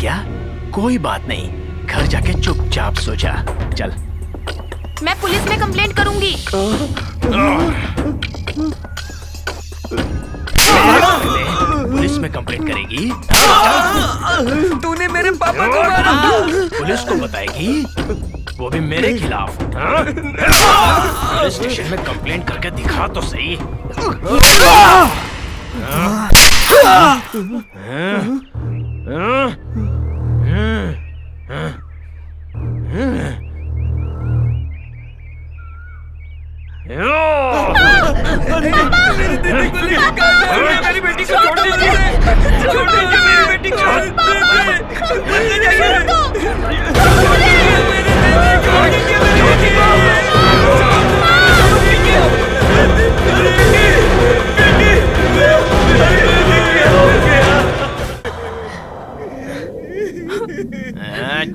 क्या? कोई बात नहीं, घर जाके चुपचाप सो जा। चल। मैं पुलिस में कंप्लेंट करूंगी। पुलिस में कंप्लेंट करेगी? तूने मेरे पापा को मारा। पुलिस को बताएगी, वो भी मेरे खिलाफ। पुलिस स्टेशन में कंप्लेंट करके दिखा तो सही। मेरी बेटी को छोड़ दीजिए। छोड़ दीजिए मेरी बेटी को।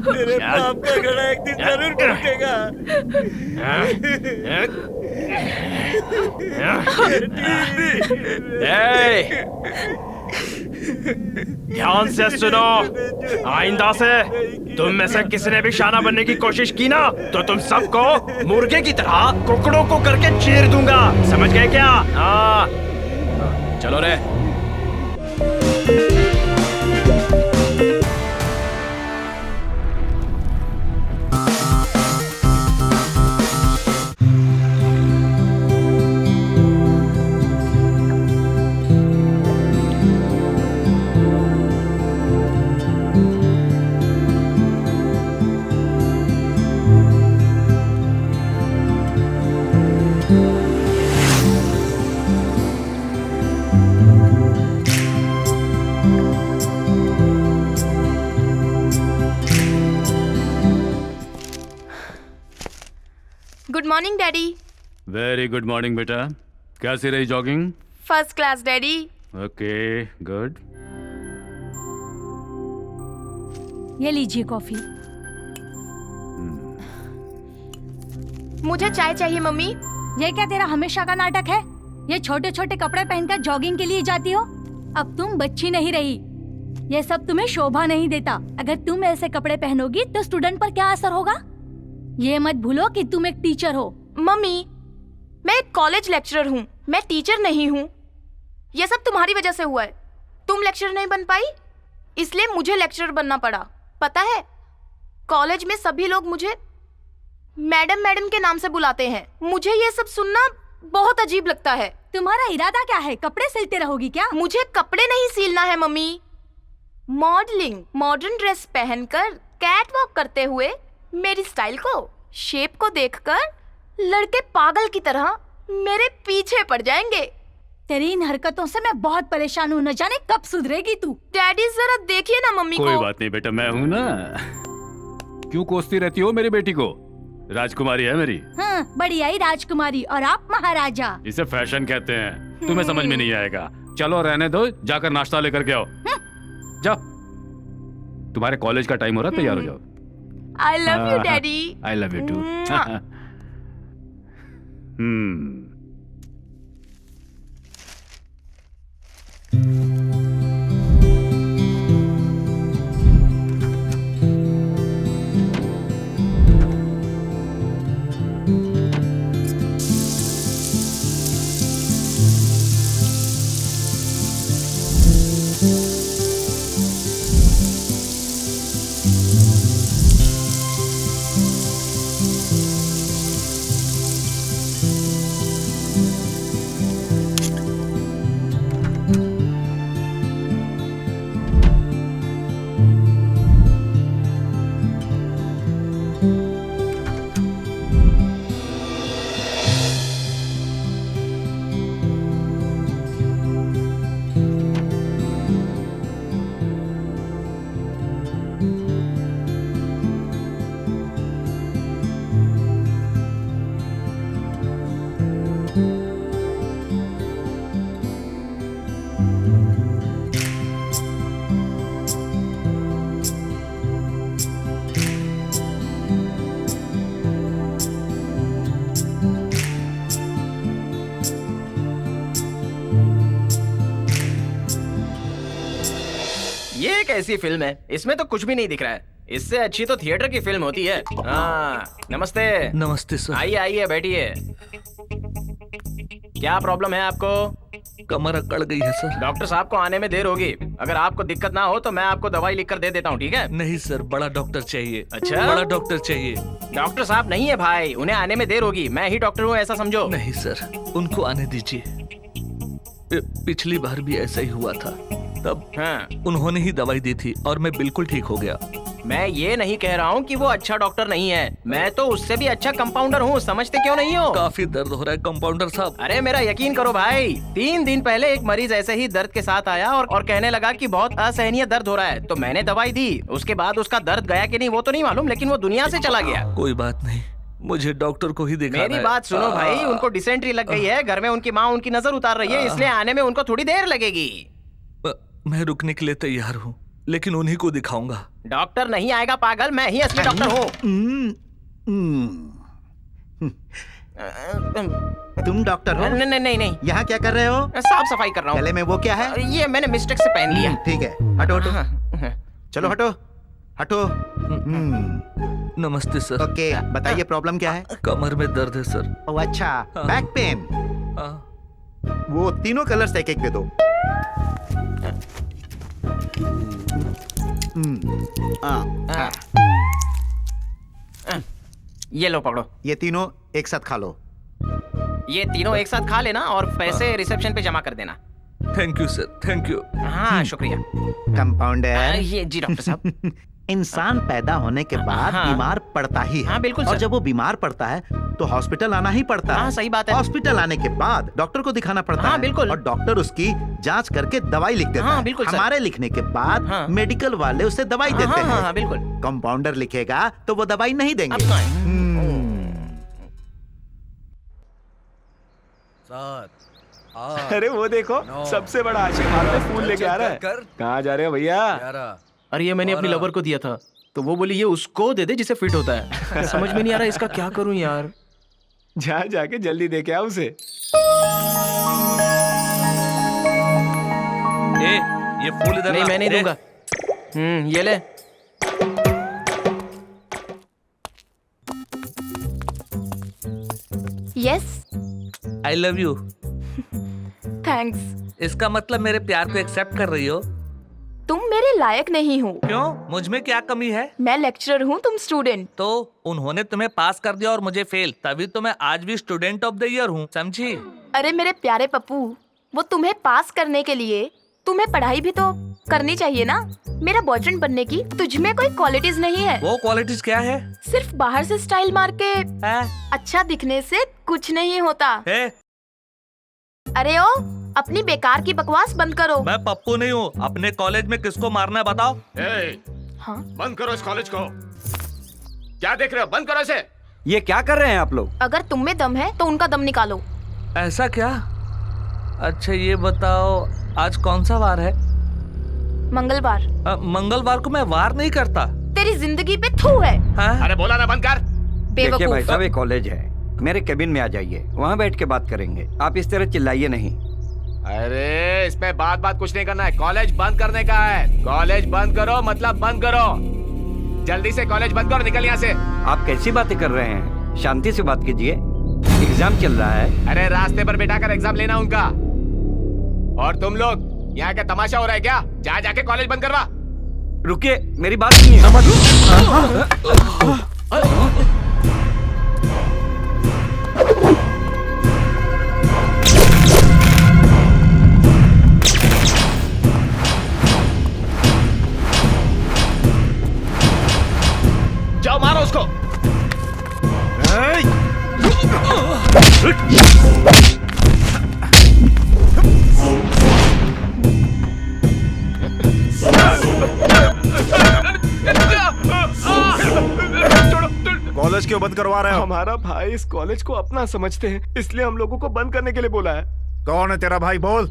मेरे बाप का घड़ा एक दिन जरूर टूटेगा। ध्यान से सुनो, आइंदा से तुम में से किसी ने भी शाना बनने की कोशिश की ना, तो तुम सबको मुर्गे की तरह कुकड़ों को करके चीर दूंगा। समझ गए क्या? हाँ, चलो रे। Good morning daddy. Very good morning बेटा। कैसी रही jogging? First class daddy. Okay good. ये लीजिए कॉफी। मुझे चाय चाहिए मम्मी। ये क्या तेरा हमेशा का नाटक है? ये छोटे छोटे कपड़े पहनकर जॉगिंग के लिए जाती हो? अब तुम बच्ची नहीं रही। ये सब तुम्हें शोभा नहीं देता। अगर तुम ऐसे कपड़े पहनोगी तो स्टूडेंट पर क्या असर होगा? ये मत भूलो कि तुम एक टीचर हो। मम्मी, मैं एक कॉलेज लेक्चरर हूँ, मैं टीचर नहीं हूँ। ये सब तुम्हारी वजह से हुआ है। तुम लेक्चरर नहीं बन पाई, इसलिए मुझे लेक्चरर बनना पड़ा। पता है, कॉलेज में सभी लोग मुझे मैडम मैडम के नाम से बुलाते हैं। मुझे ये सब सुनना बहुत अजीब लगता है। तुम्हारा इरादा क्या है? कपड़े सिलते रहोगी क्या? मुझे कपड़े नहीं सिलना है मम्मी। मॉडलिंग, मॉडर्न ड्रेस पहनकर कैट वॉक करते हुए मेरी स्टाइल को, शेप को देखकर लड़के पागल की तरह मेरे पीछे पड़ जाएंगे। तेरी इन हरकतों से मैं बहुत परेशान हूँ। न जाने कब सुधरेगी तू। डैडी जरा देखिए ना मम्मी को। कोई बात नहीं बेटा, मैं हूँ ना। क्यों कोसती रहती हो मेरी बेटी को? राजकुमारी है मेरी। हाँ, बड़ी आई राजकुमारी और आप महाराजा। इसे फैशन कहते हैं, तुम्हें समझ में नहीं आएगा। चलो रहने दो, जाकर नाश्ता लेकर के आओ। जाओ, तुम्हारे कॉलेज का टाइम हो रहा है, तैयार हो जाओ। I love you, Daddy. I love you too. कैसी फिल्म है, इसमें तो कुछ भी नहीं दिख रहा है। इससे अच्छी तो थिएटर की फिल्म होती है। हाँ, नमस्ते। नमस्ते सर। आइए आइए बैठिए। क्या प्रॉब्लम है आपको? कमर अकड़ गई है सर। डॉक्टर साहब को आने में देर होगी। अगर आपको दिक्कत ना हो तो मैं आपको दवाई लिख कर दे देता हूँ, ठीक है? नहीं सर, बड़ा डॉक्टर चाहिए। अच्छा? बड़ा डॉक्टर चाहिए। डॉक्टर साहब नहीं है भाई, उन्हें आने में देर होगी। मैं ही डॉक्टर हूँ, ऐसा समझो। नहीं सर, उनको आने दीजिए। पिछली बार भी ऐसा ही हुआ था, तब हाँ। उन्होंने ही दवाई दी थी और मैं बिल्कुल ठीक हो गया। मैं ये नहीं कह रहा हूँ कि वो अच्छा डॉक्टर नहीं है, मैं तो उससे भी अच्छा कंपाउंडर हूँ। समझते क्यों नहीं हो? काफी दर्द हो रहा है कंपाउंडर साहब। अरे मेरा यकीन करो भाई, 3 दिन पहले एक मरीज ऐसे ही दर्द के साथ आया और कहने लगा कि बहुत असहनीय दर्द हो रहा है। तो मैंने दवाई दी। उसके बाद उसका दर्द गया कि नहीं वो तो नहीं मालूम, लेकिन वो दुनिया से चला गया। कोई बात नहीं, मुझे डॉक्टर को ही दिखाना है। मेरी बात सुनो भाई, उनको डिसेंट्री लग गई है। घर में उनकी माँ उनकी नजर उतार रही है, इसलिए आने में उनको थोड़ी देर लगेगी। मैं रुकने के लिए तैयार हूँ, लेकिन उन्हीं को दिखाऊंगा। डॉक्टर नहीं आएगा पागल, मैं ही असली डॉक्टर हूँ। तुम डॉक्टर हो? नहीं नहीं नहीं, यहाँ क्या कर रहे हो? साफ सफाई कर रहा गले हूँ। में वो क्या है? ये मैंने मिस्टेक से पहन लिया। ठीक है, हटो हटो। हाँ। चलो हटो हटो। नमस्ते सर। ओके, बताइए प्रॉब्लम क्या है? कमर में दर्द है सर। ओह अच्छा, बैक पेन। हाँ। वो तीनों कलर्स एक एक दे दो। हाँ। ये लो पकड़ो। ये तीनों एक साथ खा लो। ये तीनों एक साथ खा लेना और पैसे रिसेप्शन पे जमा कर देना। Thank you sir, thank you. हाँ शुक्रिया। कंपाउंडर, ये जी डॉक्टर साहब। इंसान पैदा होने के बाद हाँ। बीमार पड़ता ही है। हाँ, बिल्कुल और सर। जब वो बीमार पड़ता है तो हॉस्पिटल आना ही पड़ता है। हाँ, सही बात है। हॉस्पिटल आने के बाद डॉक्टर को दिखाना पड़ता हाँ, है। बिल्कुल। और डॉक्टर उसकी जांच करके दवाई लिख देता हाँ, है। बिल्कुल सर। हमारे लिखने के बाद हाँ। मेडिकल वाले उसे दवाई हाँ, देते हाँ, हैं। हाँ, बिल्कुल। कंपाउंडर लिखेगा तो वो दवाई नहीं देंगे। अब तो है। अरे वो देखो, सबसे बड़ा आशिक हाथ में फूल लेके आ रहा है। कहाँ जा रहे हो भैया? अरे ये मैंने अपनी लवर को दिया था, तो वो बोली ये उसको दे दे जिसे फिट होता है। समझ में नहीं आ रहा इसका क्या करूं यार। जा जाके जल्दी दे के आ उसे। ये फूल इधर नहीं ला। मैं नहीं ए, दूंगा। ये ले। Yes, I love you. Thanks. इसका मतलब मेरे प्यार को एक्सेप्ट कर रही हो? तुम मेरे लायक नहीं हो। क्यों? मुझ में क्या कमी है? मैं लेक्चरर हूँ, तुम स्टूडेंट। तो उन्होंने तुम्हें पास कर दिया और मुझे फेल, तभी तो मैं आज भी स्टूडेंट ऑफ द ईयर हूँ, समझी? अरे मेरे प्यारे पप्पू, वो तुम्हें पास करने के लिए तुम्हें पढ़ाई भी तो करनी चाहिए ना। मेरा बॉयफ्रेंड बनने की तुझ में कोई क्वालिटीज नहीं है। वो क्वालिटीज क्या है? सिर्फ बाहर से स्टाइल मार के है? अच्छा दिखने से कुछ नहीं होता। है? अरे ओ, अपनी बेकार की बकवास बंद करो। मैं पप्पू नहीं हूँ। अपने कॉलेज में किसको मारना है बताओ। हाँ? बंद करो इस कॉलेज को। क्या देख रहे हो? बंद करो इसे। ये क्या कर रहे हैं आप लोग? अगर तुम में दम है तो उनका दम निकालो। ऐसा क्या? अच्छा ये बताओ, आज कौन सा वार है? मंगलवार। मंगलवार को मैं वार नहीं करता। तेरी जिंदगी पे थू है। हाँ? अरे बोला ना बंद कर। देखिए भाई बेवकूफ। साहब, ये कॉलेज है, मेरे केबिन में आ जाइए, वहाँ बैठ के बात करेंगे। आप इस तरह चिल्लाइए नहीं। अरे इसमें बात कुछ नहीं करना है, कॉलेज बंद करने का है। कॉलेज बंद करो मतलब बंद करो। जल्दी से कॉलेज बंद करो, निकल यहाँ से। आप कैसी बातें कर रहे हैं? शांति से बात कीजिए, एग्जाम चल रहा है। अरे रास्ते पर बिठाकर एग्जाम लेना उनका। और तुम लोग यहाँ क्या तमाशा हो रहा है क्या? जा जाके कॉलेज बंद करवा। रुकिए, मेरी बात सुनिए। जाओ मारो उसको। कॉलेज क्यों बंद करवा रहे हो? हमारा भाई इस कॉलेज को अपना समझते हैं, इसलिए हम लोगों को बंद करने के लिए बोला है। कौन है तेरा भाई? बोल,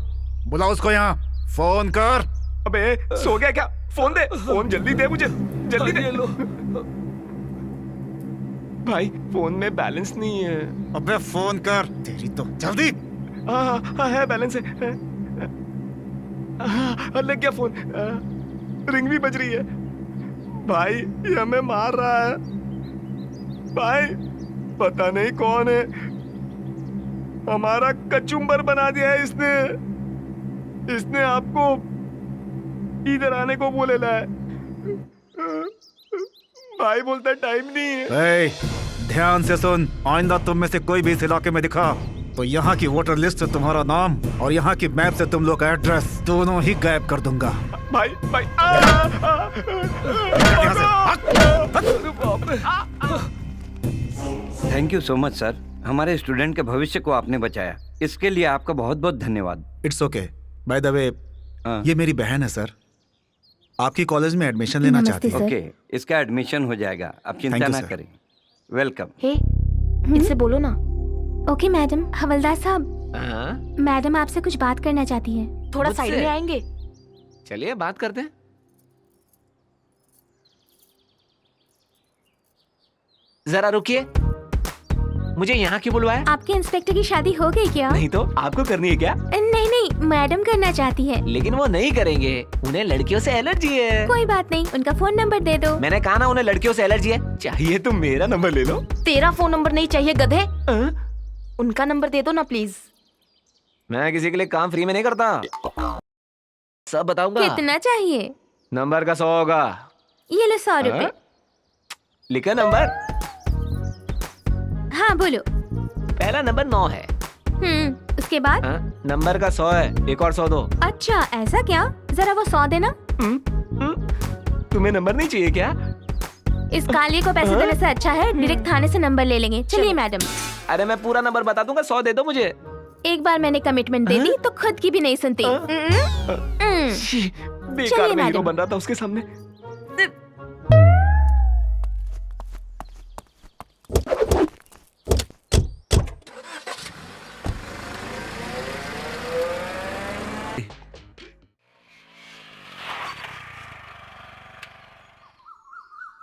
बुलाओ उसको यहाँ, फोन कर। अबे सो गया क्या? फोन दे, फोन जल्दी दे मुझे, जल्दी दे। लो भाई, फोन में बैलेंस नहीं है। अबे फोन कर, तेरी तो जल्दी। हाँ है, बैलेंस है। लग गया फोन। रिंग भी बज रही है। भाई ये हमें मार रहा है। भाई पता नहीं कौन है, हमारा कचुम्बर बना दिया है इसने। इसने आपको इधर आने को बोलेला है। भाई बोलता टाइम नहीं है। ए, ध्यान से सुन, आइंदा तुम में से कोई भी इस इलाके में दिखा तो यहाँ की वोटर लिस्ट से तुम्हारा नाम और यहाँ की मैप से तुम लोग का एड्रेस दोनों ही गायब कर दूंगा। भाई भाई thank you so much sir, हमारे स्टूडेंट के भविष्य को आपने बचाया, इसके लिए आपका बहुत बहुत धन्यवाद। It's okay. By the way, ये मेरी बहन है सर, आपकी कॉलेज में एडमिशन लेना चाहती है। ओके, इसका एडमिशन हो जाएगा, आप चिंता ना करें। वेलकम। हे, इससे बोलो ना। Okay madam. हवलदार साहब, मैडम आपसे कुछ बात करना चाहती है। थोड़ा साइड में आएंगे? चलिए बात करते हैं। जरा रुकिए, मुझे यहाँ क्यों बुलवाया? आपके इंस्पेक्टर की शादी हो गई क्या? नहीं तो आपको करनी है क्या? नहीं नहीं, मैडम करना चाहती है। लेकिन वो नहीं करेंगे, उन्हें लड़कियों से एलर्जी है। कोई बात नहीं, उनका फोन नंबर दे दो। मैंने कहा ना उन्हें लड़कियों से एलर्जी है। चाहिए तो मेरा नंबर ले लो। तेरा फोन नंबर नहीं चाहिए गधे। उनका नंबर दे दो ना प्लीज। मैं किसी के लिए काम फ्री में नहीं करता, सब बताऊंगा। कितना चाहिए? नंबर का 100 होगा। ये लो 100 रुपए। लिखा नंबर? हाँ बोलो। पहला नंबर 9 है। उसके बाद? नंबर का 100 है, एक और 100 दो। अच्छा ऐसा क्या, जरा वो 100 देना। तुम्हें नंबर नहीं चाहिए क्या? इस काली को पैसे देने से अच्छा है डायरेक्ट थाने से नंबर ले लेंगे। चलिए मैडम। अरे मैं पूरा नंबर बता दूंगा, 100 दे दो मुझे। एक बार मैंने कमिटमेंट दे दी तो खुद की भी नहीं सुनती। बेकार में हीरो बन रहा था उसके सामने।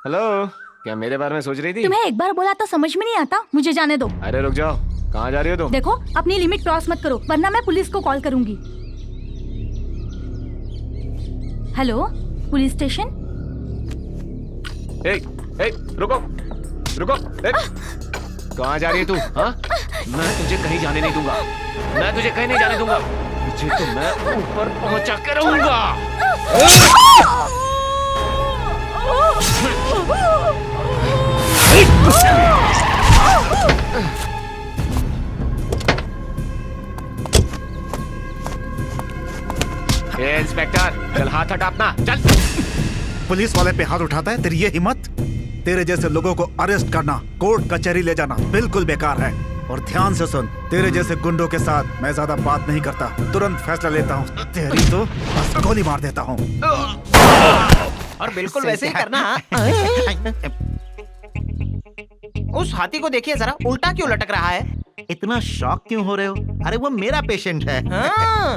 हेलो, क्या मेरे बारे में सोच रही थी? तुम्हें एक बार बोला तो समझ में नहीं आता, मुझे जाने दो। अरे रुक जाओ, कहाँ जा रही हो तुम? देखो अपनी लिमिट क्रॉस मत करो वरना मैं पुलिस को कॉल करूंगी। Hello, police station. रुको रुको, कहाँ जा रही है तू? हाँ, मैं तुझे कहीं जाने नहीं दूंगा, मैं तुझे कहीं नहीं जाने दूंगा। तुझे तो मैं ऊपर पहुंचा के रहूंगा। इंस्पेक्टर, चल हाथ हटा अपना, चल। पुलिस वाले पे हाथ उठाता है, तेरी ये हिम्मत? तेरे जैसे लोगों को अरेस्ट करना, कोर्ट कचहरी ले जाना बिल्कुल बेकार है। और ध्यान से सुन, तेरे जैसे गुंडों के साथ मैं ज्यादा बात नहीं करता, तुरंत फैसला लेता हूँ। तेरी तो बस गोली मार देता हूँ। और बिल्कुल वैसे ही करना। उस हाथी को देखिए जरा, उल्टा क्यों लटक रहा है? इतना शॉक क्यों हो रहे हो? अरे वो मेरा पेशेंट है।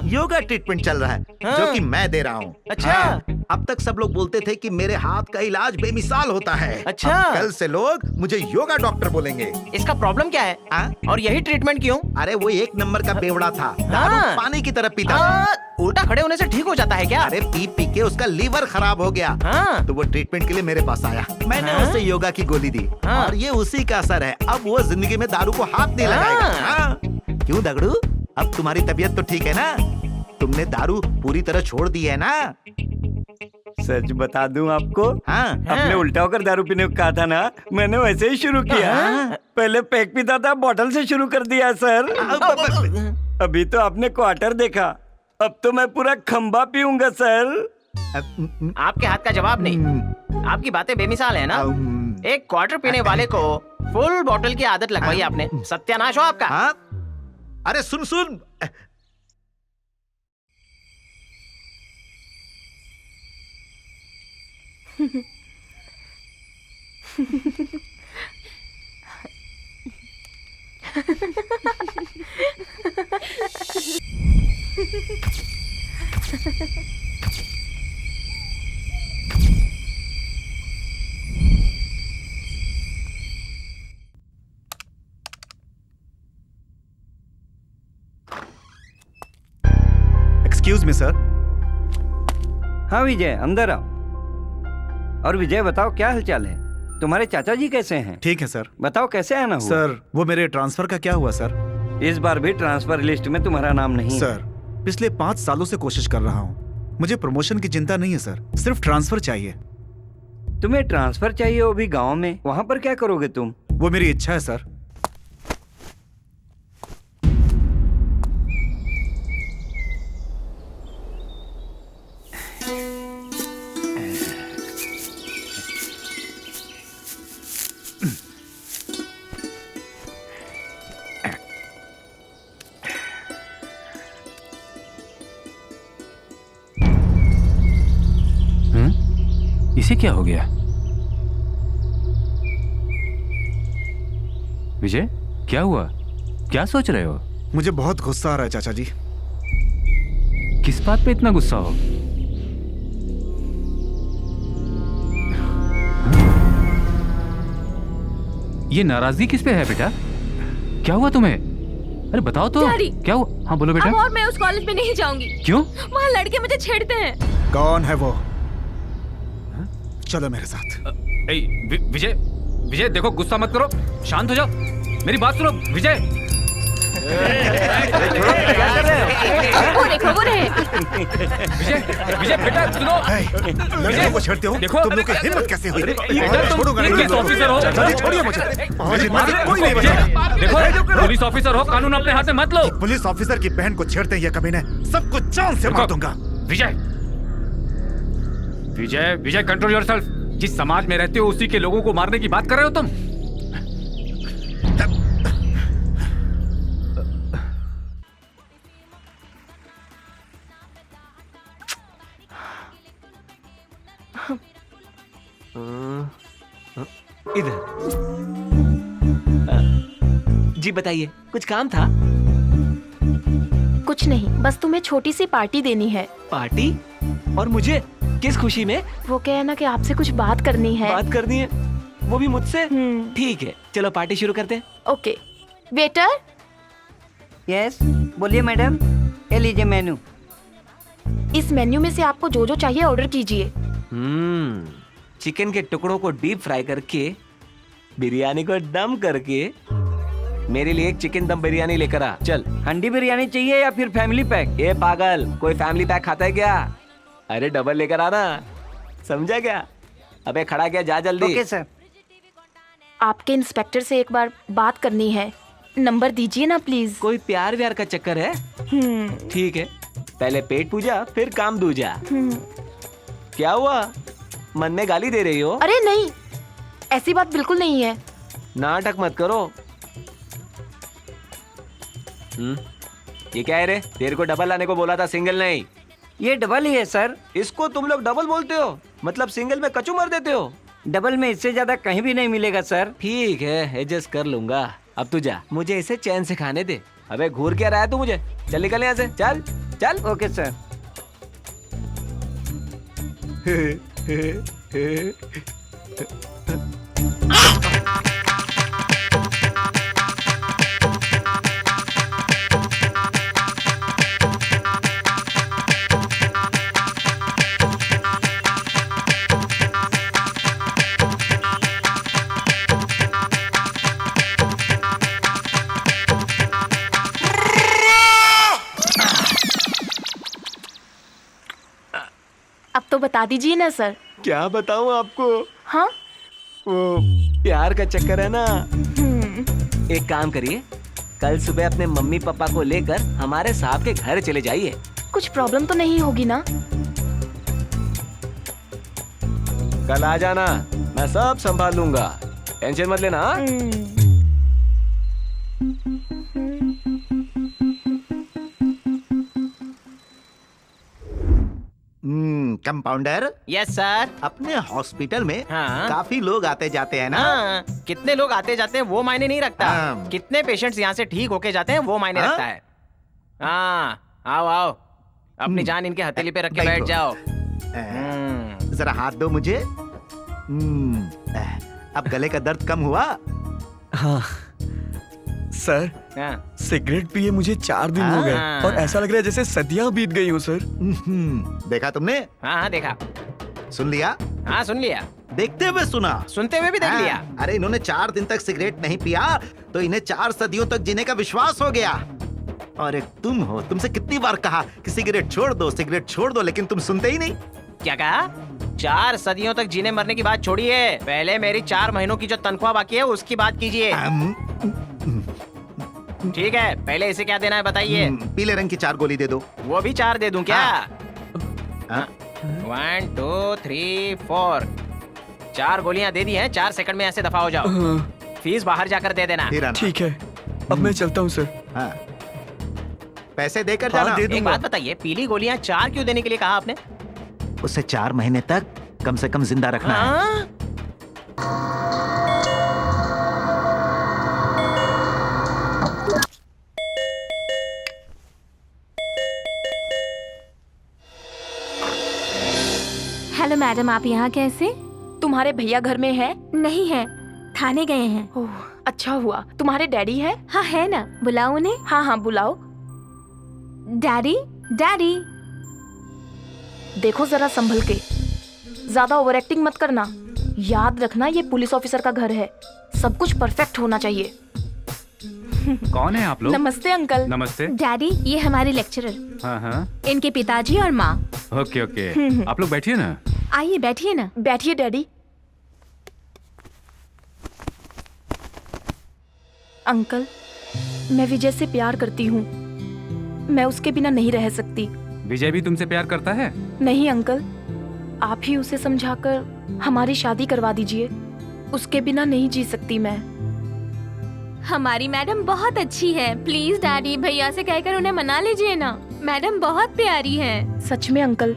योगा ट्रीटमेंट चल रहा है जो कि मैं दे रहा हूँ। अच्छा। अब तक सब लोग बोलते थे कि मेरे हाथ का इलाज बेमिसाल होता है। अच्छा। कल से लोग मुझे योगा डॉक्टर बोलेंगे। इसका प्रॉब्लम क्या है? और यही ट्रीटमेंट क्यों? अरे वो एक नंबर का बेवड़ा था, दारू पानी की तरह पीता था। उल्टा खड़े होने से ठीक हो जाता है क्या? अरे पी पी के उसका लीवर खराब हो गया। तो वो ट्रीटमेंट के लिए मेरे पास आया, मैंने उसे योगा की गोली दी और ये उसी का असर है। अब वो जिंदगी में दारू को हाथ नहीं लगाएगा। क्यों दगड़ू, अब तुम्हारी तबीयत तो ठीक है ना? तुमने दारू पूरी तरह छोड़ दी है ना? सच बता दूं आपको, आपने उल्टा होकर दारू पीने को कहा था ना, मैंने वैसे ही शुरू किया। पहले पैक पीता था, बोतल से शुरू कर दिया सर। अभी तो आपने क्वार्टर देखा, अब तो मैं पूरा खंबा पीऊंगा सर। आपके हाथ का जवाब नहीं, आपकी बातें बेमिसाल है ना। एक क्वार्टर पीने वाले को फुल बोतल की आदत लगवाई आपने, सत्यानाश हो आपका। अरे सुन सुन, एक्सक्यूज मी सर। हाँ विजय, अंदर आओ। और विजय बताओ क्या हालचाल है? तुम्हारे चाचा जी कैसे हैं? ठीक है सर। बताओ कैसे आना हुआ? सर वो मेरे ट्रांसफर का क्या हुआ सर? इस बार भी ट्रांसफर लिस्ट में तुम्हारा नाम नहीं। सर पिछले 5 सालों से कोशिश कर रहा हूँ, मुझे प्रमोशन की चिंता नहीं है सर, सिर्फ ट्रांसफर चाहिए। तुम्हें ट्रांसफर चाहिए वो भी गांव में? वहाँ पर क्या करोगे तुम? वो मेरी इच्छा है सर। इसे क्या हो गया? विजय क्या हुआ? क्या सोच रहे हो? मुझे बहुत गुस्सा आ रहा है चाचा जी। किस बात पे इतना गुस्सा हो? ये नाराजगी किस पे है बेटा? क्या हुआ तुम्हें? अरे बताओ तो। डैडी। क्या हुआ? हाँ बोलो बेटा। अब और मैं उस कॉलेज में नहीं जाऊंगी। क्यों? वहाँ लड़के मुझे छेड़ते हैं। कौन है वो? चलो मेरे साथ। विजय विजय देखो, गुस्सा मत करो, शांत हो जाओ, मेरी बात सुनो। विजय वो देखो वो रहे। विजय विजय बेटा सुनो। लड़कों को छेड़ते हो? देखो तुम लोग की हिम्मत कैसे हुई? छोड़ूंगा नहीं। पुलिस ऑफिसर हो। चाचा जी छोड़िए मुझे। आज इनमें से कोई नहीं बचेगा। देखो पुलिस ऑफिसर हो, कानून अपने हाथ में मत लो। पुलिस ऑफिसर की बहन को छेड़ते हैं ये कमीने, सबको जान से मार दूंगा। Vijay Vijay Vijay control yourself. जिस समाज में रहते हो उसी के लोगों को मारने की बात कर रहे हो तुम। इधर जी बताइए, कुछ काम था? कुछ नहीं, बस तुम्हें छोटी सी पार्टी देनी है। पार्टी? और मुझे? किस खुशी में? वो क्या है ना कि आपसे कुछ बात करनी है। बात करनी है? वो भी मुझसे? ठीक है, चलो पार्टी शुरू करते हैं। ओके। वेटर। यस बोलिए मैडम। ये लीजिए मेनू। इस मेन्यू में से आपको जो जो चाहिए ऑर्डर कीजिए। चिकन के टुकड़ों को डीप फ्राई करके, बिरयानी को दम करके, मेरे लिए एक चिकन दम बिरयानी लेकर आ। चल। हंडी बिरयानी चाहिए या फिर फैमिली पैक? ये पागल, कोई फैमिली पैक खाता है क्या? अरे डबल लेकर आना, समझा क्या? अबे खड़ा क्या, जा जल्दी। Okay sir. आपके इंस्पेक्टर से एक बार बात करनी है, नंबर दीजिए ना प्लीज। कोई प्यार व्यार का चक्कर है? ठीक है, पहले पेट पूजा फिर काम दूजा। क्या हुआ, मन में गाली दे रही हो? अरे नहीं, ऐसी बात बिल्कुल नहीं है। नाटक मत करो। ये क्या है रे? तेरे को डबल लाने को बोला था, सिंगल नहीं। ये डबल ही है सर। इसको तुम लोग डबल बोलते हो? मतलब सिंगल में कचू मार देते हो? डबल में इससे ज्यादा कहीं भी नहीं मिलेगा सर। ठीक है, एडजस्ट कर लूंगा। अब तू जा, मुझे इसे चैन से खाने दे। अबे घूर क्या रहा है तू मुझे? चल निकल यहाँ से, चल चल। Okay sir. अब तो बता दीजिए ना सर। क्या बताऊं आपको? हाँ? वो प्यार का चक्कर है ना। एक काम करिए, कल सुबह अपने मम्मी पापा को लेकर हमारे साहब के घर चले जाइए। कुछ प्रॉब्लम तो नहीं होगी ना? कल आ जाना, मैं सब संभाल लूंगा, टेंशन मत लेना। कंपाउंडर। Yes sir. अपने हॉस्पिटल में हाँ। काफी लोग आते जाते हैं ना। हाँ, कितने लोग आते जाते हैं वो मायने नहीं रखता। हाँ। कितने पेशेंट्स यहाँ से ठीक होके जाते हैं वो मायने हाँ? रखता है। हाँ, आओ आओ, अपनी जान इनके हथेली पे रख के बैठ बैठो। जाओ। जरा हाथ दो मुझे। अब गले का दर्द कम हुआ? हाँ सर, हाँ। सिगरेट पिए मुझे 4 दिन हो गए हाँ। और ऐसा लग रहा है जैसे सदियां बीत गई हो सर। देखा तुमने? हाँ हाँ देखा। सुन लिया? हाँ सुन लिया, देखते हुए सुना, सुनते हुए भी देख लिया। अरे इन्होंने 4 दिन तक सिगरेट नहीं पिया तो इन्हें 4 सदियों तक जीने का विश्वास हो गया। और एक तुम हो, तुमसे कितनी बार कहा कि सिगरेट छोड़ दो, सिगरेट छोड़ दो, लेकिन तुम सुनते ही नहीं। क्या कहा? 4 सदियों तक जीने मरने की बात छोड़िए, पहले मेरी 4 महीनों की जो तनख्वाह बाकी है उसकी बात कीजिए। ठीक है, पहले इसे क्या देना है बताइए। पीले रंग की 4 गोली दे दो। वो भी 4 दे दूं क्या? 1 2 3 4 4 गोलियां दे दी हैं, 4 सेकंड में ऐसे दफा हो जाओ। फीस बाहर जाकर दे देना। ठीक है, अब मैं चलता हूँ सर। हाँ। पैसे देकर हाँ, जाना। दे एक दूंगा। बात बताइए, पीली गोलियां 4 क्यों देने के लिए कहा आपने? उसे 4 महीने तक कम से कम जिंदा रखना है। हाँ? हेलो मैडम, आप यहाँ कैसे? तुम्हारे भैया घर में है? नहीं है, थाने गए हैं। ओह, अच्छा हुआ। तुम्हारे डैडी है? हाँ है ना, बुलाओ उन्हें। हाँ हाँ बुलाओ। Daddy, daddy. देखो जरा संभल के, ज्यादा ओवर एक्टिंग मत करना। याद रखना ये पुलिस ऑफिसर का घर है, सब कुछ परफेक्ट होना चाहिए। कौन है आप लोग? नमस्ते अंकल। नमस्ते। डैडी, ये हमारे लेक्चरर, हाँ हाँ, इनके पिताजी और माँ। ओके ओके, आप लोग बैठिए ना। आइए बैठिए ना। बैठिए डैडी। अंकल, मैं विजय से प्यार करती हूँ, मैं उसके बिना नहीं रह सकती। विजय भी तुमसे प्यार करता है? नहीं अंकल, आप ही उसे समझाकर हमारी शादी करवा दीजिए, उसके बिना नहीं जी सकती मैं। हमारी मैडम बहुत अच्छी है, प्लीज डैडी भैया से कहकर उन्हें मना लीजिए ना, मैडम बहुत प्यारी है। सच में अंकल,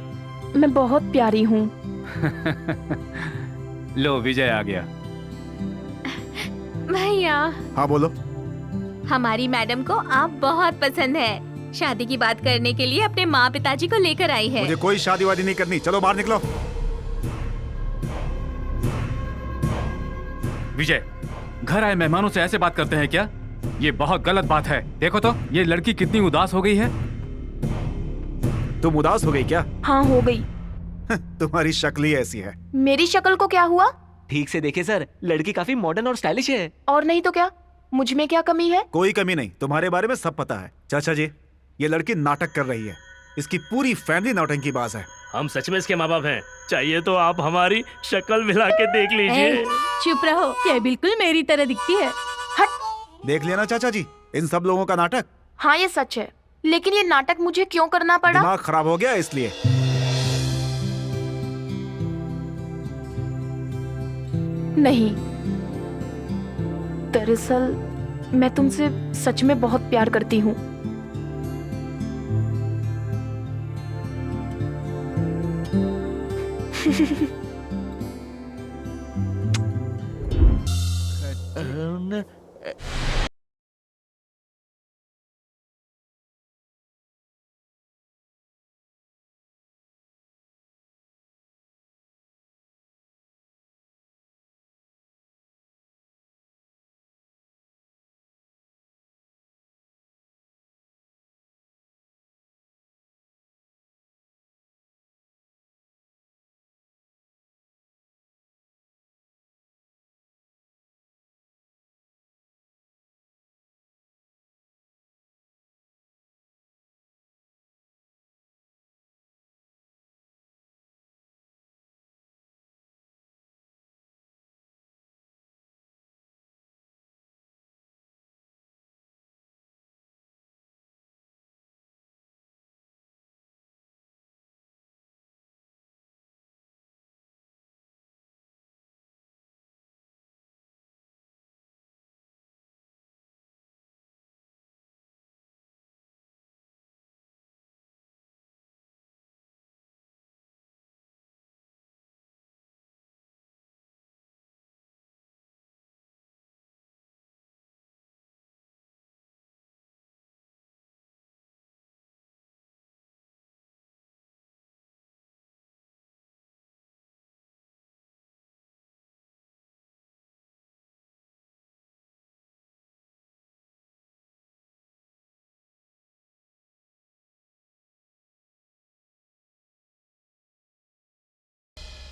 मैं बहुत प्यारी हूँ। लो विजय आ गया। भैया। हाँ बोलो। हमारी मैडम को आप बहुत पसंद है, शादी की बात करने के लिए अपने माँ पिताजी को लेकर आई है। मुझे कोई शादी वादी नहीं करनी, चलो बाहर निकलो। विजय, घर आए मेहमानों से ऐसे बात करते हैं क्या? ये बहुत गलत बात है। देखो तो ये लड़की कितनी उदास हो गई है। तुम उदास हो गई क्या? हाँ हो गई। तुम्हारी शक्ल ही ऐसी है। मेरी शक्ल को क्या हुआ? ठीक से देखे सर, लड़की काफी मॉडर्न और स्टाइलिश है। और नहीं तो क्या, मुझ में क्या कमी है? कोई कमी नहीं, तुम्हारे बारे में सब पता है। चाचा जी, ये लड़की नाटक कर रही है, इसकी पूरी फैमिली नौटंकीबाज है। हम सच में इसके माँ बाप हैं, चाहिए तो आप हमारी शक्ल मिला के देख लीजिए। चुप रहो, ये बिल्कुल मेरी तरह दिखती है। हट। देख लिया ना चाचा जी, इन सब लोगों का नाटक। हाँ ये सच है, लेकिन ये नाटक मुझे क्यों करना पड़ा? दिमाग खराब हो गया इसलिए। नहीं, दरअसल मैं तुमसे सच में बहुत प्यार करती हूँ।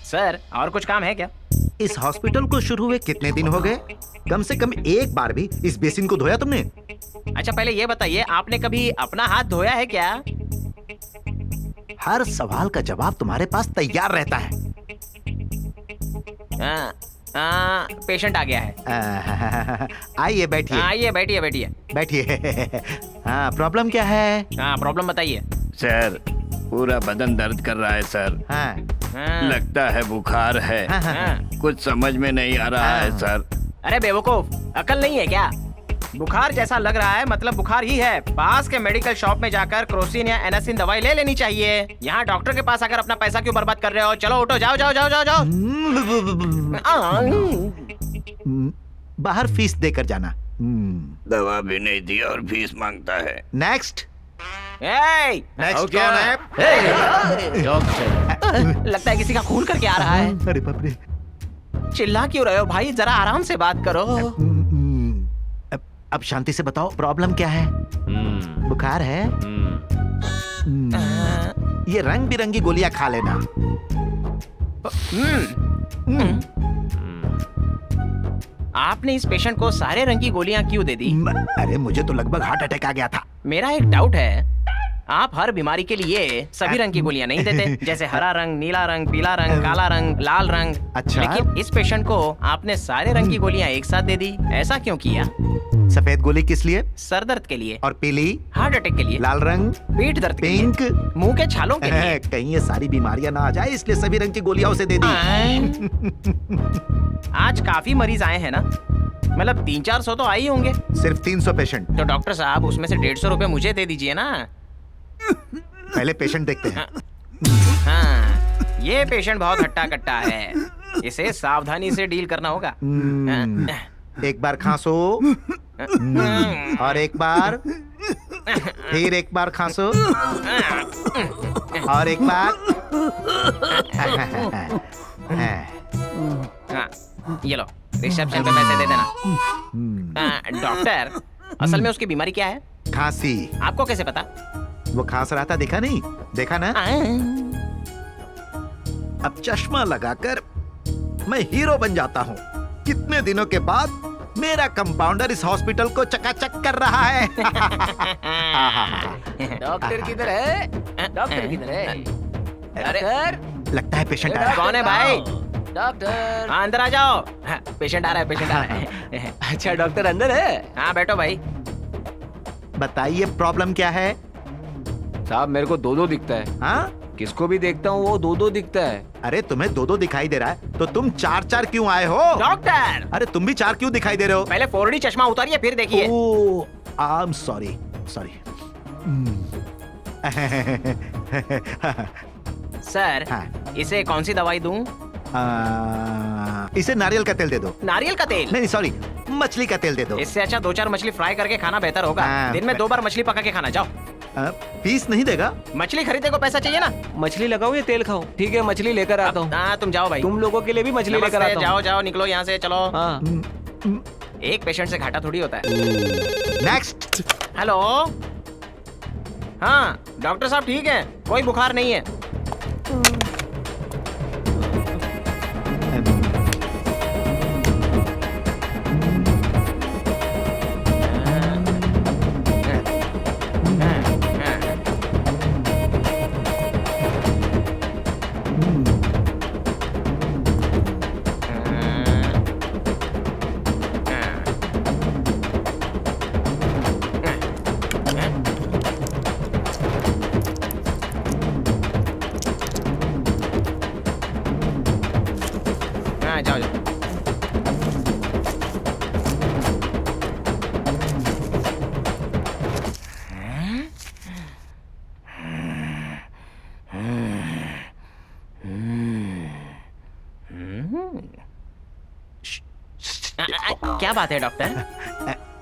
सर और कुछ काम है क्या? इस हॉस्पिटल को शुरू हुए कितने दिन हो गए? कम से कम एक बार भी इस बेसिन को धोया तुमने? अच्छा पहले ये बताइए, आपने कभी अपना हाथ धोया है क्या? हर सवाल का जवाब तुम्हारे पास तैयार रहता है। पेशेंट आ गया है। आइए बैठिए। आइए बैठिए बैठिए बैठिए। हाँ प्रॉब्लम क्या है? हाँ प्रॉब्लम बताइए। सर पूरा बदन दर्द कर रहा है सर। हाँ। लगता है बुखार है। हाँ। कुछ समझ में नहीं आ रहा है सर। अरे बेवकूफ, अकल नहीं है क्या? बुखार जैसा लग रहा है मतलब बुखार ही है। पास के मेडिकल शॉप में जाकर क्रोसिन या एनासिन दवाई ले लेनी चाहिए। यहाँ डॉक्टर के पास आकर अपना पैसा क्यों बर्बाद कर रहे हो? चलो उठो, जाओ जाओ जाओ जाओ जाओ। बाहर फीस देकर जाना। दवा भी नहीं दी और फीस मांगता है। नेक्स्ट। नेक्स्ट कौन है? लगता है किसी का खून करके आ रहा है। अरे बाप रे। चिल्ला क्यों रहे हो भाई, जरा आराम से बात करो। अब शांति से बताओ प्रॉब्लम क्या है? बुखार है? ये रंग बिरंगी गोलियां खा लेना। आपने इस पेशेंट को सारे रंग की गोलियां क्यों दे दी? अरे मुझे तो लगभग हार्ट अटैक आ गया था। मेरा एक डाउट है, आप हर बीमारी के लिए सभी रंग की गोलियां नहीं देते, जैसे हरा रंग, नीला रंग, पीला रंग, काला रंग, लाल रंग। अच्छा। लेकिन इस पेशेंट को आपने सारे रंग की गोलियां एक साथ दे दी, ऐसा क्यों किया? सफेद गोली किस लिए? सर दर्द के लिए। और पीली? हार्ट अटैक के लिए। लाल रंग? पेट दर्द के लिए। पिंक? मुंह के छालों के लिए। कहीं ये सारी बीमारियां ना आ जाए इसलिए सभी रंग की गोलियां उसे दे दी। आज काफी मरीज आए हैं ना, मतलब 300-400 तो आए ही होंगे। सिर्फ 300 पेशेंट। तो डॉक्टर साहब उसमें से 150 रुपए मुझे दे दीजिए ना। पहले पेशेंट देखते हैं। हाँ, ये पेशेंट बहुत हट्टा कट्टा है, इसे सावधानी से डील करना होगा। एक बार खांसो और एक बार, फिर एक बार खांसो और एक बार। हाँ, ये लो रिसेप्शन पे पैसे दे देना। डॉक्टर, असल में उसकी बीमारी क्या है? खांसी। आपको कैसे पता? वो खांस रहा था, देखा नहीं? देखा ना? अब चश्मा लगाकर मैं हीरो बन जाता हूँ। कितने दिनों के बाद मेरा कंपाउंडर इस हॉस्पिटल को चकाचक कर रहा है। डॉक्टर किधर है? डॉक्टर किधर है? अरे लगता है पेशेंट आया। कौन है भाई? डॉक्टर। हाँ अंदर आ जाओ। हाँ, पेशेंट आ रहा है, पेशेंट आ रहा है। अच्छा डॉक्टर अंदर है? हाँ बैठो भाई। बताइए प्रॉब्लम क्या है? साहब मेरे को 2-2 दिखता है। हाँ? किसको भी देखता हूँ वो 2-2 दिखता है। अरे तुम्हें 2-2 दिखाई दे रहा है तो तुम 4-4 क्यों आए हो? डॉक्टर! अरे तुम भी 4 क्यों दिखाई दे रहे हो? पहले 4D चश्मा उतारिए फिर देखिए। Oh, I am sorry, sorry. Sir, हाँ। इसे कौन सी दवाई दूं? इसे नारियल का तेल दे दो। नारियल का तेल? नहीं सॉरी, मछली का तेल दे दो। इससे अच्छा 2-4 मछली फ्राई करके खाना बेहतर होगा। हाँ। दिन में 2 बार मछली पका के खाना। जाओ। पीस नहीं देगा? मछली खरीदने को पैसा चाहिए ना। मछली लगाओ या तेल खाओ? ठीक है मछली लेकर आता हूँ। हाँ तुम जाओ भाई। तुम लोगों के लिए भी मछली लेकर आता हूँ। जाओ जाओ निकलो यहाँ से, चलो। हाँ। एक पेशेंट से घाटा थोड़ी होता है। नेक्स्ट। हेलो। हाँ डॉक्टर साहब ठीक है, कोई बुखार नहीं है। जाओ जाओ। क्या बात है डॉक्टर?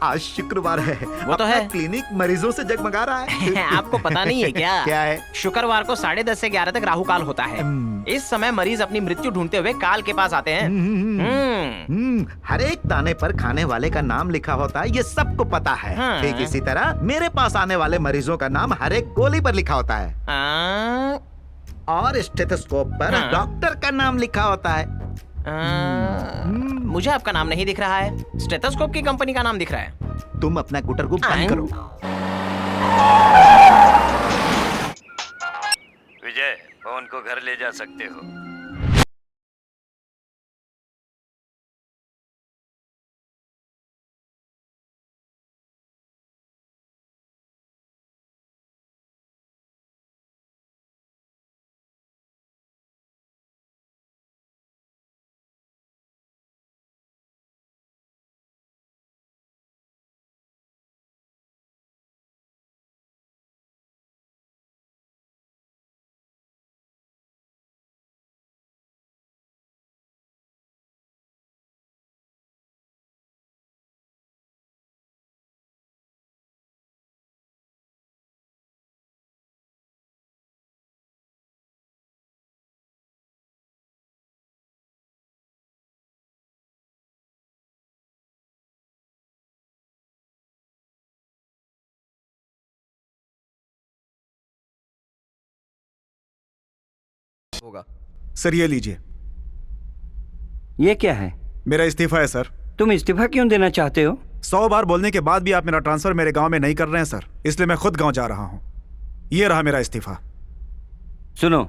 आज शुक्रवार है। वो तो है। क्लिनिक मरीजों से जगमगा रहा है। आपको पता नहीं है क्या? क्या है? शुक्रवार को 10:30 से 11 तक राहु काल होता है। इस समय मरीज अपनी मृत्यु ढूंढते हुए काल के पास आते हैं। हर एक दाने पर खाने वाले का नाम लिखा होता है, ये सबको पता है। हाँ। ठीक इसी तरह मेरे पास आने वाले मरीजों का नाम हर एक गोली पर लिखा होता है। और स्टेथोस्कोप पर हाँ। डॉक्टर का नाम लिखा होता है। मुझे आपका नाम नहीं दिख रहा है, स्टेथोस्कोप की कंपनी का नाम दिख रहा है। तुम अपना गुटर को बंद करो। विजय, फोन को घर ले जा सकते हो। होगा। सर ये लीजिए। ये क्या है? मेरा इस्तीफा है सर। तुम इस्तीफा क्यों देना चाहते हो? 100 बार बोलने के बाद भी आप मेरा ट्रांसफर मेरे गांव में नहीं कर रहे हैं सर, इसलिए मैं खुद गांव जा रहा हूं। ये रहा मेरा इस्तीफा। सुनो,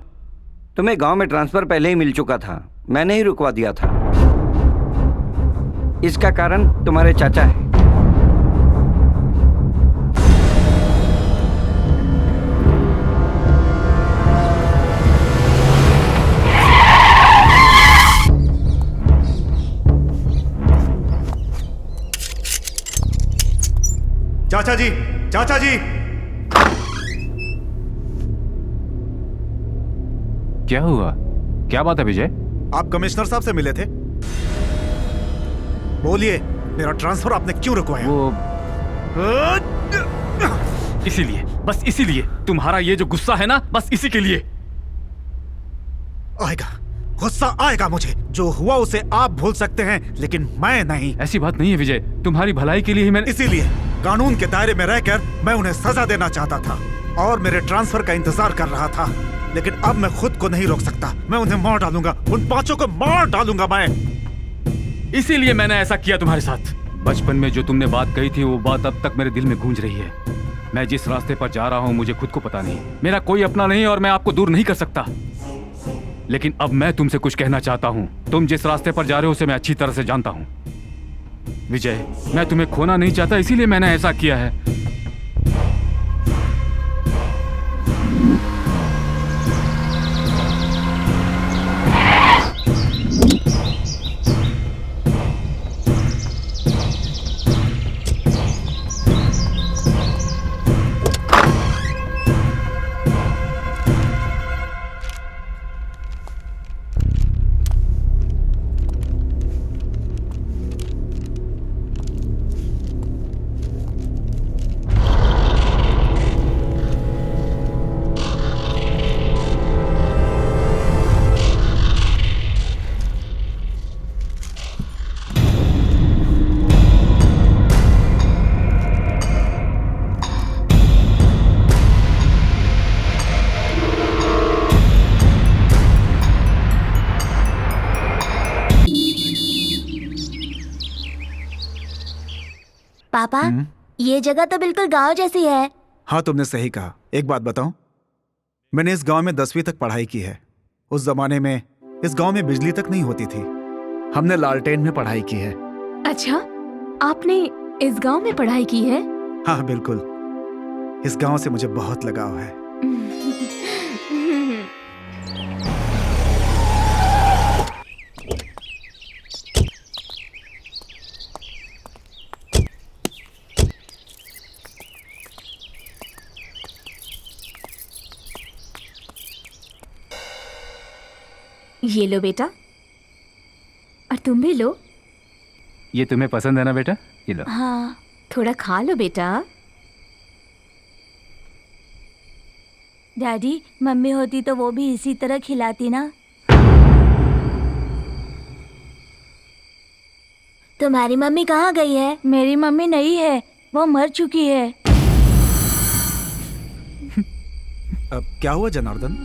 तुम्हें गांव में ट्रांसफर पहले ही मिल चुका था, मैंने ही रुकवा दिया था। इसका कारण तुम्हारे चाचा है। चाचा जी, चाचा जी। क्या हुआ? क्या बात है विजय? आप कमिश्नर साहब से मिले थे? बोलिए, मेरा ट्रांसफर आपने क्यों रुकवाया? वो इसीलिए, बस इसीलिए। तुम्हारा ये जो गुस्सा है ना, बस इसी के लिए। आएगा, गुस्सा आएगा मुझे। जो हुआ उसे आप भूल सकते हैं, लेकिन मैं नहीं। ऐसी बात नहीं है विजय, तुम्हारी भलाई के लिए ही मैंने। इसीलिए कानून के दायरे में रहकर मैं उन्हें सजा देना चाहता था और मेरे ट्रांसफर का इंतजार कर रहा था, लेकिन अब मैं खुद को नहीं रोक सकता। मैं उन्हें मार डालूंगा, उन 5 को मार डालूंगा मैं। इसीलिए मैंने ऐसा किया तुम्हारे साथ। बचपन में जो तुमने बात कही थी, वो बात अब तक मेरे दिल में गूंज रही है। मैं जिस रास्ते पर जा रहा हूँ मुझे खुद को पता नहीं, मेरा कोई अपना नहीं और मैं आपको दूर नहीं कर सकता। लेकिन अब मैं तुमसे कुछ कहना चाहता हूँ। तुम जिस रास्ते पर जा रहे हो उसे मैं अच्छी तरह से जानता हूँ विजय। मैं तुम्हें खोना नहीं चाहता, इसीलिए मैंने ऐसा किया है। पापा, ये जगह तो बिल्कुल गांव जैसी है। हाँ, तुमने सही कहा। एक बात बताऊं, मैंने इस गांव में 10वीं तक पढ़ाई की है। उस जमाने में इस गांव में बिजली तक नहीं होती थी। हमने लालटेन में पढ़ाई की है। अच्छा, आपने इस गांव में पढ़ाई की है? हाँ बिल्कुल, इस गांव से मुझे बहुत लगाव है। ये लो बेटा, और तुम भी लो। ये तुम्हें पसंद है ना बेटा? ये लो। हाँ, थोड़ा खा लो बेटा। डैडी, मम्मी होती तो वो भी इसी तरह खिलाती ना। तुम्हारी मम्मी कहाँ गई है? मेरी मम्मी नहीं है, वो मर चुकी है। अब क्या हुआ जनार्दन?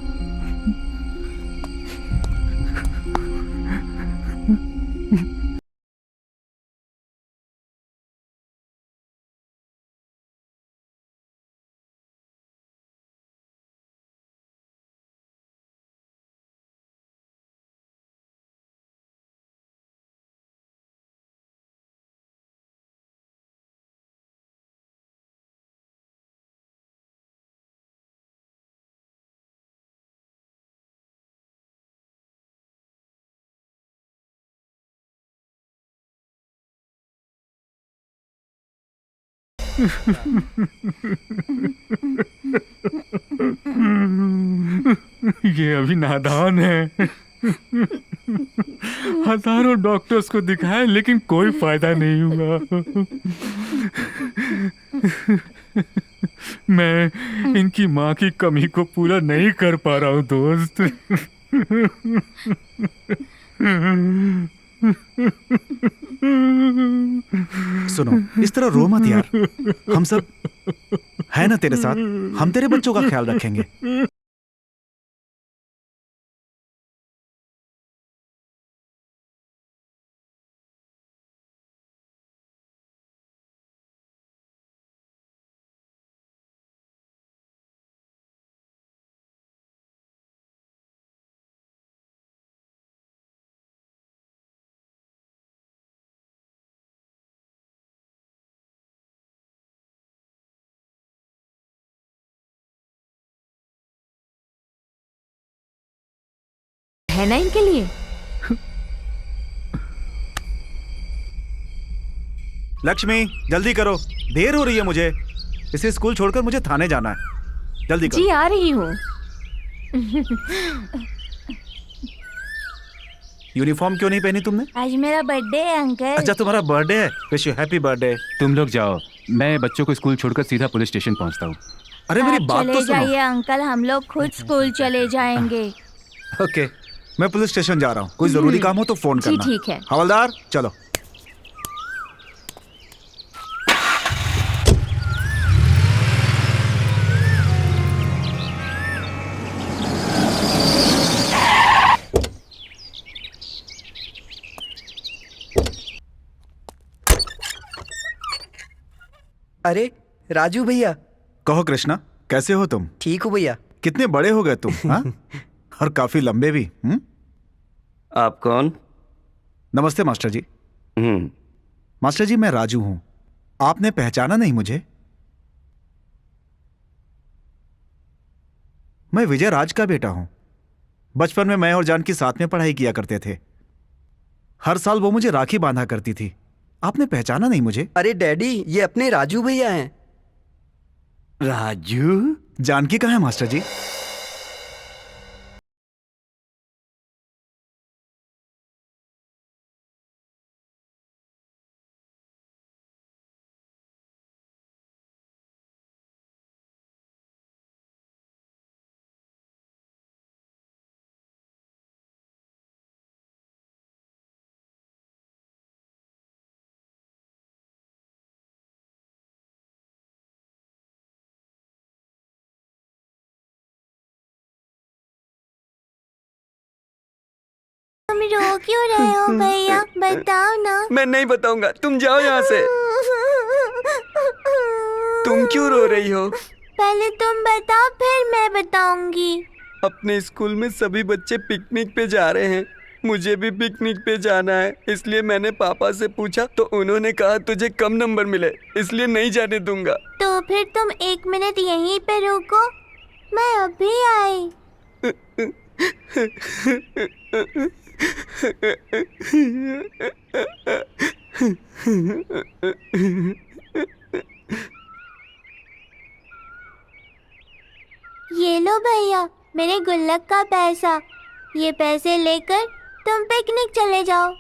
ये अभी नादान है। हजारों डॉक्टर्स को दिखाया लेकिन कोई फायदा नहीं हुआ। मैं इनकी माँ की कमी को पूरा नहीं कर पा रहा हूँ दोस्त। सुनो, इस तरह रो मत यार। हम सब है ना तेरे साथ। हम तेरे बच्चों का ख्याल रखेंगे। है ना इनके लिए। लक्ष्मी, जल्दी करो, देर हो रही है मुझे। इसे स्कूल छोड़कर मुझे थाने जाना है। जल्दी करो। जी आ रही हूँ। यूनिफॉर्म क्यों नहीं पहनी तुमने? आज मेरा बर्थडे है अंकल। अच्छा, तुम्हारा बर्थडे है। Wish you happy birthday. तुम लोग जाओ, मैं बच्चों को स्कूल छोड़कर सीधा पुलिस स्टेशन पहुंचता हूँ। अरे मेरी बात चले तो सुनो। जाइए अंकल, हम लोग खुद स्कूल चले जाएंगे। ओके, मैं पुलिस स्टेशन जा रहा हूँ। कोई जरूरी काम हो तो फोन जी, करना। ठीक है। हवलदार, चलो। अरे राजू भैया। कहो कृष्णा, कैसे हो तुम? ठीक हो भैया। कितने बड़े हो गए तुम, हाँ? और काफी लंबे भी। आप कौन? नमस्ते मास्टर जी। मास्टर जी, मैं राजू हूं। आपने पहचाना नहीं मुझे? मैं विजय राज का बेटा हूं। बचपन में मैं और जानकी साथ में पढ़ाई किया करते थे। हर साल वो मुझे राखी बांधा करती थी। आपने पहचाना नहीं मुझे? अरे डैडी, ये अपने राजू भैया हैं। राजू? जानकी कहाँ है मास्टर जी? तुम रो क्यों रहे हो भैया? बताओ ना। मैं नहीं बताऊंगा, तुम जाओ यहाँ से। तुम क्यों रो रही हो? पहले तुम बताओ, फिर मैं बताऊंगी। अपने स्कूल में सभी बच्चे पिकनिक पे जा रहे हैं। मुझे भी पिकनिक पे जाना है, इसलिए मैंने पापा से पूछा तो उन्होंने कहा तुझे कम नंबर मिले, इसलिए नहीं जाने दूंगा। तो फिर तुम 1 मिनट यहीं पे रुको, मैं अभी आई। ये लो भैया, मेरे गुल्लक का पैसा। ये पैसे लेकर तुम पिकनिक चले जाओ।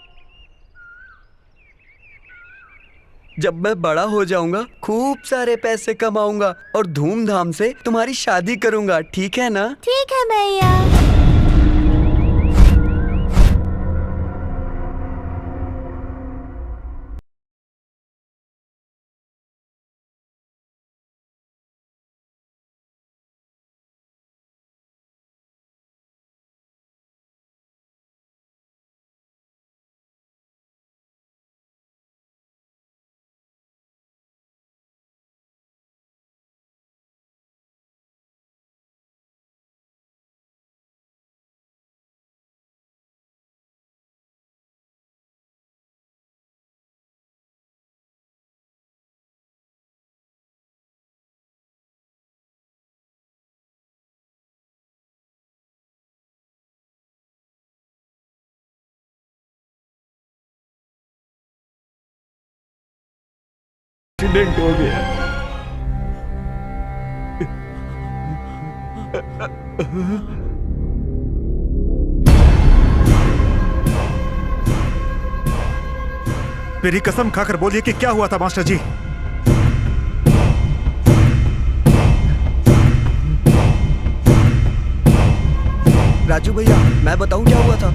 जब मैं बड़ा हो जाऊंगा खूब सारे पैसे कमाऊंगा और धूमधाम से तुम्हारी शादी करूंगा, ठीक है ना? ठीक है भैया। एक्सीडेंट हो गया। मेरी कसम खाकर बोलिए कि क्या हुआ था मास्टर जी। राजू भैया, मैं बताऊं क्या हुआ था?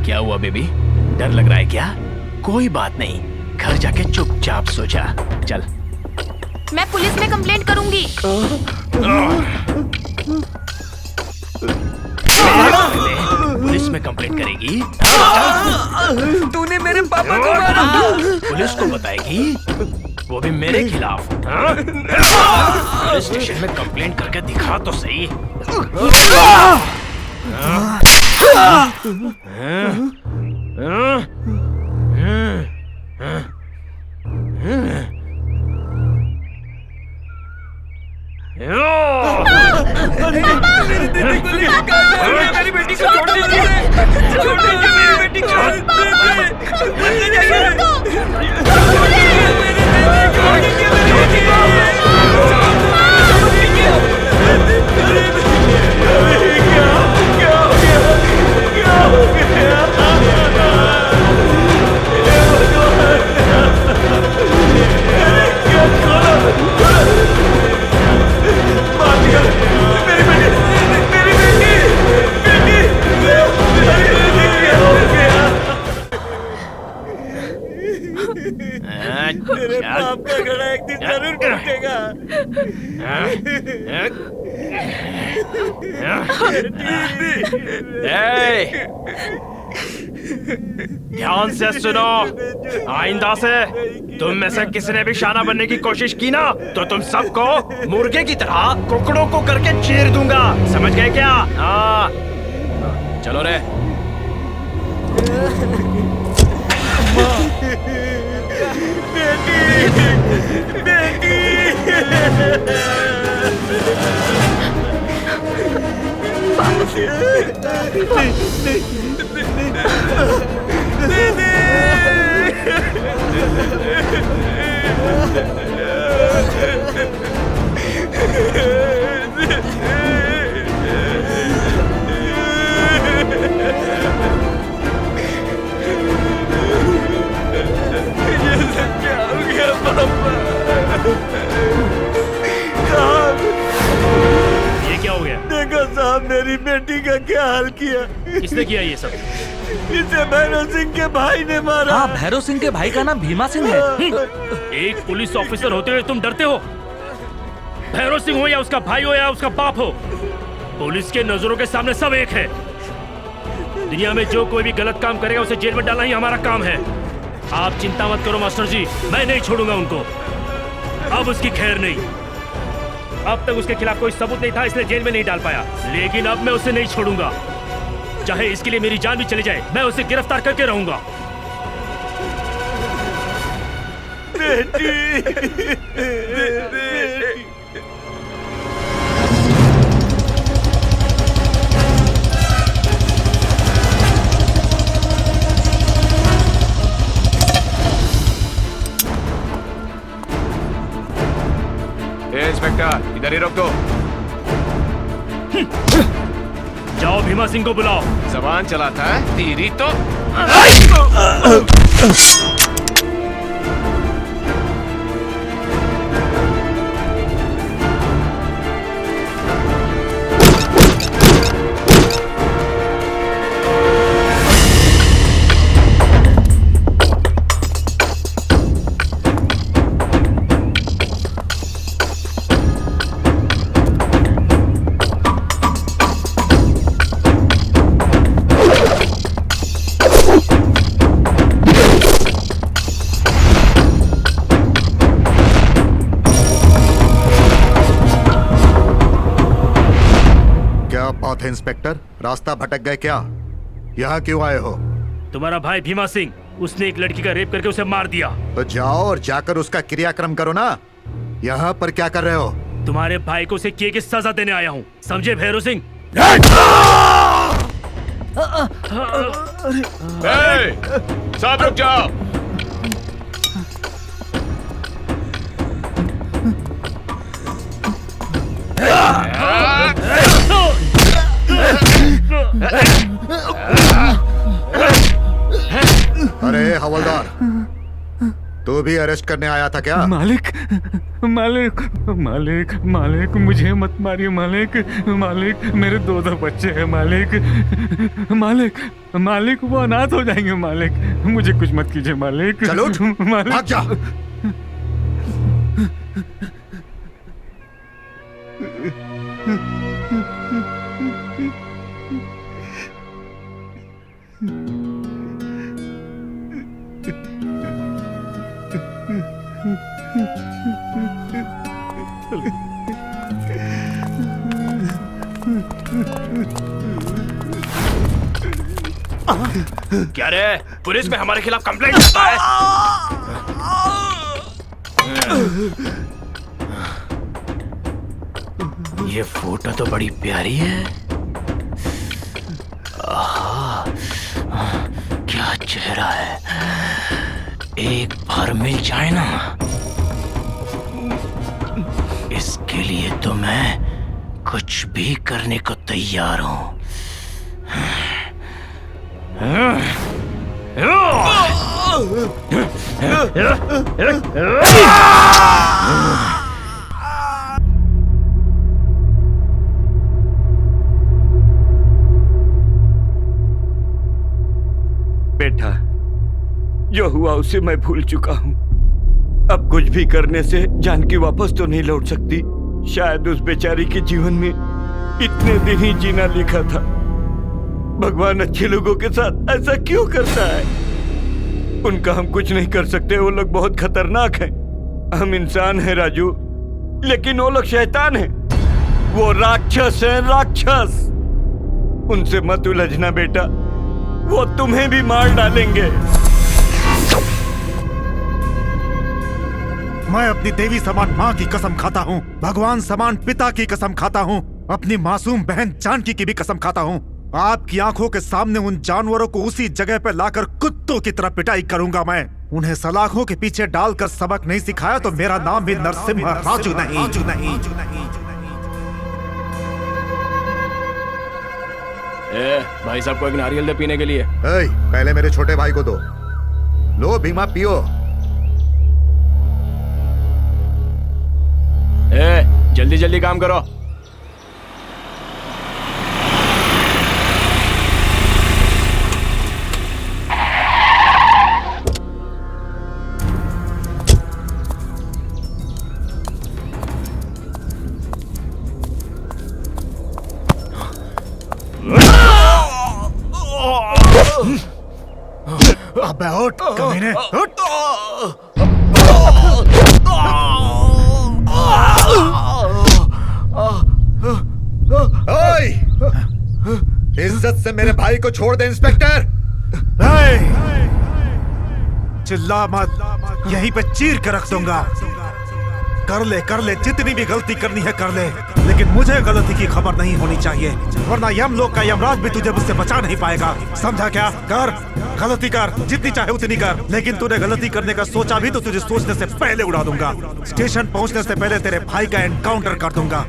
क्या हुआ बेबी, डर लग रहा है क्या? कोई बात नहीं, घर जाके चुपचाप सो जा। चल। मैं पुलिस में कंप्लेंट करूंगी। पुलिस में कंप्लेंट करेगी? तूने मेरे पापा को मारा। पुलिस को बताएगी, वो भी मेरे खिलाफ। पुलिस स्टेशन में कंप्लेंट करके दिखा तो सही। मेरी बेटी को छोड़ दीजिए। छोड़ दीजिए मेरी बेटी को। मत जाइए। छोड़ दीजिए मेरी बेटी को। मेरे बाप का घड़ा एक दिन जरूर टूटेगा। ध्यान से सुनो, आइंदा से तुम में से किसी ने भी शाना बनने की कोशिश की ना तो तुम सबको मुर्गे की तरह कुकड़ों को करके चीर दूंगा, समझ गए क्या? हाँ, चलो रे। ये क्या हो गया? देखो साहब, मेरी बेटी का क्या हाल किया। किसने किया ये सब? इसे भैरव सिंह के भाई ने मारा। हाँ, भैरव सिंह के भाई का नाम भीमा सिंह है। एक पुलिस ऑफिसर होते हुए तुम डरते हो? भैरव सिंह हो या उसका भाई हो या उसका बाप हो, पुलिस के नजरों के सामने सब एक है। दुनिया में जो कोई भी गलत काम करेगा उसे जेल में डालना ही हमारा काम है। आप चिंता मत करो मास्टर जी, मैं नहीं छोड़ूंगा उनको। अब उसकी खैर नहीं। अब तक उसके खिलाफ कोई सबूत नहीं था, इसलिए जेल में नहीं डाल पाया, लेकिन अब मैं उसे नहीं छोड़ूंगा। चाहे इसके लिए मेरी जान भी चली जाए, मैं उसे गिरफ्तार करके रहूंगा। इंस्पेक्टर, इधर ही रोक दो। जाओ भीमा सिंह को बुलाओ। जबान चलाता है तेरी तो। थे इंस्पेक्टर? रास्ता भटक गए क्या? यहाँ क्यों आए हो? तुम्हारा भाई भीमा सिंह, उसने एक लड़की का रेप करके उसे मार दिया। तो जाओ और जाकर उसका क्रियाक्रम करो ना। यहाँ पर क्या कर रहे हो? तुम्हारे भाई को उसे किए की सजा देने आया हूँ, समझे भैरव सिंह? साहब रुक जाओ। अरे हवलदार, तू भी अरेस्ट करने आया था क्या? मालिक मालिक मालिक मालिक, मुझे मत मारिए मालिक। मालिक, मेरे दो बच्चे हैं मालिक। मालिक मालिक, वो अनाथ हो जाएंगे मालिक। मुझे कुछ मत कीजिए मालिक। चलो मालिक, भाग जा। क्या रे, पुलिस में हमारे खिलाफ कंप्लेंट करता है? ये फोटो तो बड़ी प्यारी है। आहा, क्या चेहरा है। एक बार मिल जाए ना, इसके लिए तो मैं कुछ भी करने को तैयार हूं। बेटा, जो हुआ उसे मैं भूल चुका हूँ। अब कुछ भी करने से जानकी वापस तो नहीं लौट सकती। शायद उस बेचारी के जीवन में इतने दिन ही जीना लिखा था। भगवान अच्छे लोगों के साथ ऐसा क्यों करता है? उनका हम कुछ नहीं कर सकते। वो लोग बहुत खतरनाक हैं। हम इंसान हैं राजू, लेकिन वो लोग शैतान हैं। वो राक्षस हैं, राक्षस। उनसे मत उलझना बेटा, वो तुम्हें भी मार डालेंगे। मैं अपनी देवी समान माँ की कसम खाता हूँ, भगवान समान पिता की कसम खाता हूँ, अपनी मासूम बहन जानकी की भी कसम खाता हूँ। आपकी आंखों के सामने उन जानवरों को उसी जगह पे लाकर कुत्तों की तरह पिटाई करूंगा मैं। उन्हें सलाखों के पीछे डालकर सबक नहीं सिखाया तो मेरा नाम भी नरसिम्हा राजू नहीं। भाई साहब को एक नारियल दे पीने के लिए। पहले मेरे छोटे भाई को दो। लो भीमा, पियो। जल्दी जल्दी काम करो। अबे उठ कमीने, उठ। ओए, इज्जत से मेरे भाई को छोड़ दे इंस्पेक्टर। चिल्ला मत, यहीं पे चीर कर रख दूंगा। कर ले, जितनी भी गलती करनी है कर ले, लेकिन मुझे गलती की खबर नहीं होनी चाहिए, वरना यमलोक का यमराज भी तुझे मुझसे बचा नहीं पाएगा। समझा क्या? कर, गलती कर, जितनी चाहे उतनी कर, लेकिन तूने गलती करने का सोचा भी तो तुझे सोचने से पहले उड़ा दूंगा। स्टेशन पहुंचने से पहले तेरे भाई का एनकाउंटर कर दूंगा।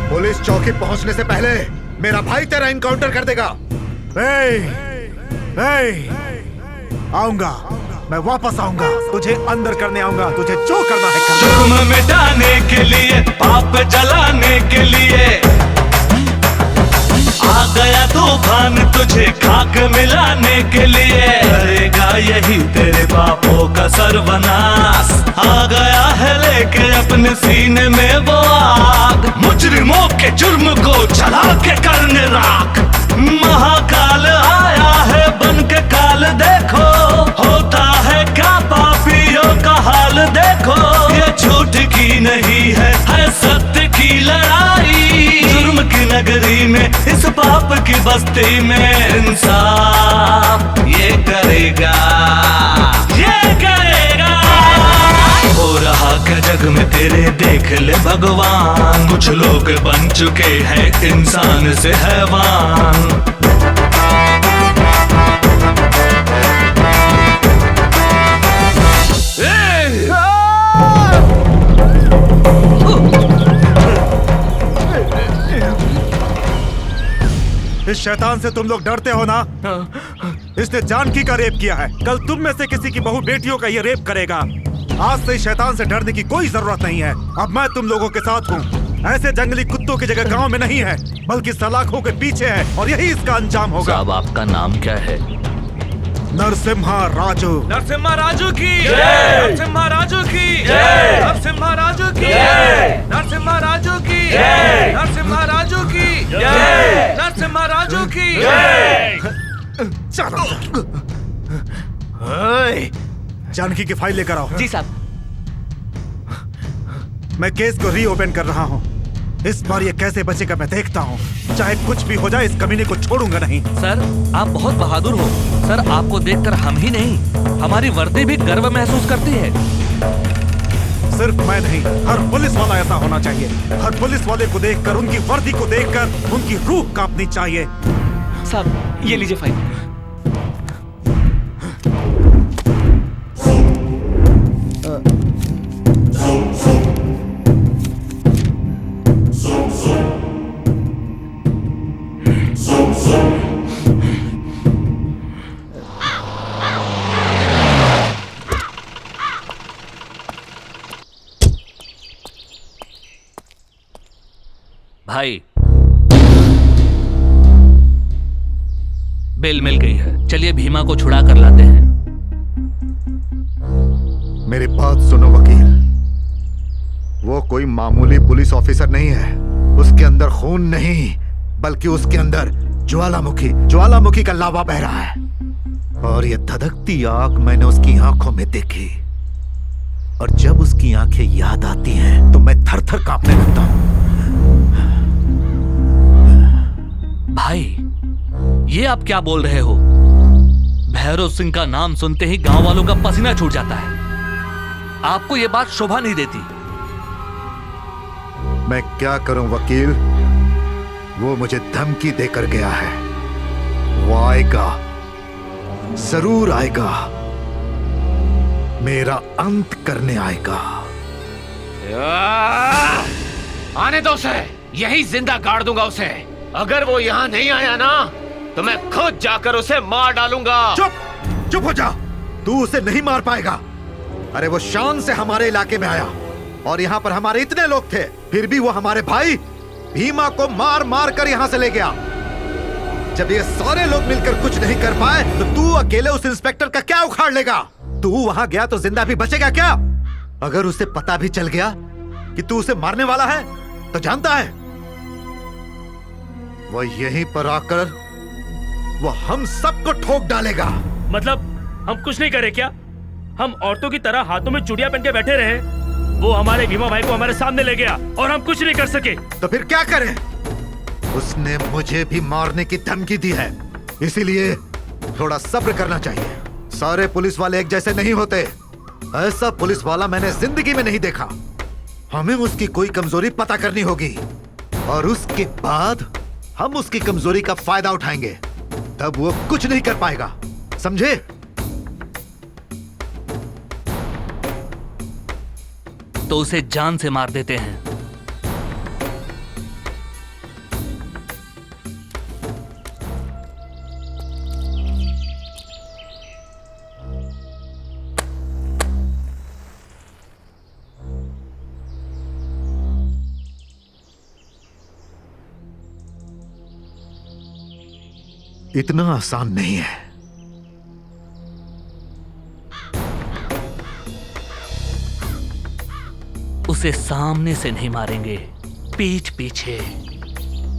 पुलिस चौकी पहुंचने से पहले मेरा भाई तेरा एनकाउंटर कर देगा। आऊंगा, मैं वापस आऊंगा, तुझे अंदर करने आऊंगा, तुझे जो करना है कर। जुर्म मिटाने के लिए, पाप जलाने के लिए आ गया तूफान, तुझे खाक मिलाने के लिए। करेगा यही तेरे पापों का सर्वनाश। आ गया है लेके अपने सीने में वो आग, मुजरिमों के जुर्म को जला के करने राख। महाकाल आया है बन के काल, देखो होता है क्या पापियों का हाल। देखो ये झूठ की नहीं है सत्य की लड़ाई। में, इस पाप की बस्ती में इंसाफ ये करेगा, ये करेगा। हो रहा क्या जग में तेरे, देख ले भगवान, कुछ लोग बन चुके हैं इंसान से हैवान। इस शैतान से तुम लोग डरते हो ना? इसने जानकी का रेप किया है, कल तुम में से किसी की बहू बेटियों का ये रेप करेगा। आज से इस शैतान से डरने की कोई जरूरत नहीं है। अब मैं तुम लोगों के साथ हूँ। ऐसे जंगली कुत्तों की जगह गांव में नहीं है, बल्कि सलाखों के पीछे है, और यही इसका अंजाम होगा। साहब आपका नाम क्या है? नरसिम्हा राजू। नरसिम्हा राजू की जय, नरसिम्हा राजू की जय, नरसिम्हा राजू की जय, नरसिम्हा राजू की जय, नरसिम्हा राजू की जय, नरसिम्हा राजू की जय। चलो जानकी की फाइल लेकर आओ। जी साहब। मैं केस को रीओपन कर रहा हूँ। इस बार ये कैसे बचेगा मैं देखता हूँ। चाहे कुछ भी हो जाए, इस कमीने को छोड़ूंगा नहीं। सर आप बहुत बहादुर हो। सर आपको देखकर हम ही नहीं, हमारी वर्दी भी गर्व महसूस करती है। सिर्फ मैं नहीं, हर पुलिस वाला ऐसा होना चाहिए। हर पुलिस वाले को देखकर, उनकी वर्दी को देखकर उनकी रूह कांपनी चाहिए। साहब ये लीजिए फाइल। भाई बेल मिल गई है, चलिए भीमा को छुड़ा कर लाते हैं। मेरी बात सुनो वकील, वो कोई मामूली पुलिस ऑफिसर नहीं है। उसके अंदर खून नहीं, बल्कि उसके अंदर ज्वालामुखी का लावा बह रहा है। और ये धधकती आग मैंने उसकी आंखों में देखी, और जब उसकी आंखें याद आती हैं तो मैं थर-थर कांपने लगता हूं। भाई ये आप क्या बोल रहे हो? भैरव सिंह का नाम सुनते ही गांव वालों का पसीना छूट जाता है। आपको ये बात शोभा नहीं देती। मैं क्या करूं वकील, वो मुझे धमकी देकर गया है। वो आएगा, जरूर आएगा, मेरा अंत करने आएगा। आने दो उसे, यही जिंदा गाड़ दूंगा उसे। अगर वो यहाँ नहीं आया ना, तो मैं खुद जाकर उसे मार डालूंगा। चुप हो जा, तू उसे नहीं मार पाएगा। अरे वो शान से हमारे इलाके में आया, और यहाँ पर हमारे इतने लोग थे, फिर भी वो हमारे भाई भीमा को मार मार कर यहाँ से ले गया। जब ये सारे लोग मिलकर कुछ नहीं कर पाए, तो तू अकेले उस इंस्पेक्टर का क्या उखाड़ लेगा? तू वहां गया तो जिंदा भी बचेगा क्या? अगर उसे पता भी चल गया कि तू उसे मारने वाला है, तो जानता है वो यहीं पर आकर वो हम सबको ठोक डालेगा। मतलब हम कुछ नहीं करे क्या? हम औरतों की तरह हाथों में चूड़ियां पहन के बैठे रहे? वो हमारे भीमा भाई को हमारे सामने ले गया और हम कुछ नहीं कर सके। तो फिर क्या करें? उसने मुझे भी मारने की धमकी दी है, इसीलिए थोड़ा सब्र करना चाहिए। सारे पुलिस वाले एक जैसे नहीं होते। ऐसा पुलिस वाला मैंने जिंदगी में नहीं देखा। हमें उसकी कोई कमजोरी पता करनी होगी, और उसके बाद हम उसकी कमजोरी का फायदा उठाएंगे। तब वो कुछ नहीं कर पाएगा, समझे? तो उसे जान से मार देते हैं। इतना आसान नहीं है। उसे सामने से नहीं मारेंगे, पीठ पीछे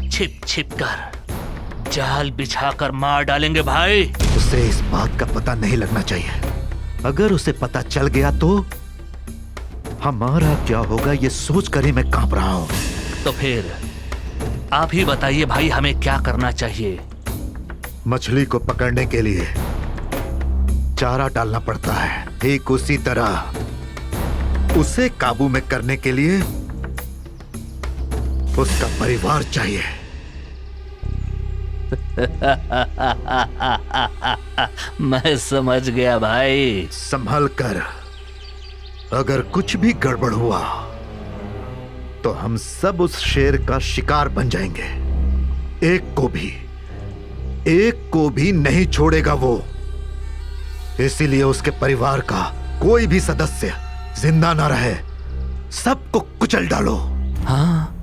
छिप छिप कर जाल बिछाकर मार डालेंगे भाई। उसे इस बात का पता नहीं लगना चाहिए। अगर उसे पता चल गया तो हमारा क्या होगा, ये सोचकर ही मैं कांप रहा हूं। तो फिर आप ही बताइए भाई, हमें क्या करना चाहिए? मछली को पकड़ने के लिए चारा डालना पड़ता है, ठीक उसी तरह उसे काबू में करने के लिए उसका परिवार चाहिए। मैं समझ गया भाई। संभल कर, अगर कुछ भी गड़बड़ हुआ तो हम सब उस शेर का शिकार बन जाएंगे। एक को भी नहीं छोड़ेगा वो। इसीलिए उसके परिवार का कोई भी सदस्य जिंदा ना रहे, सबको कुचल डालो। हाँ,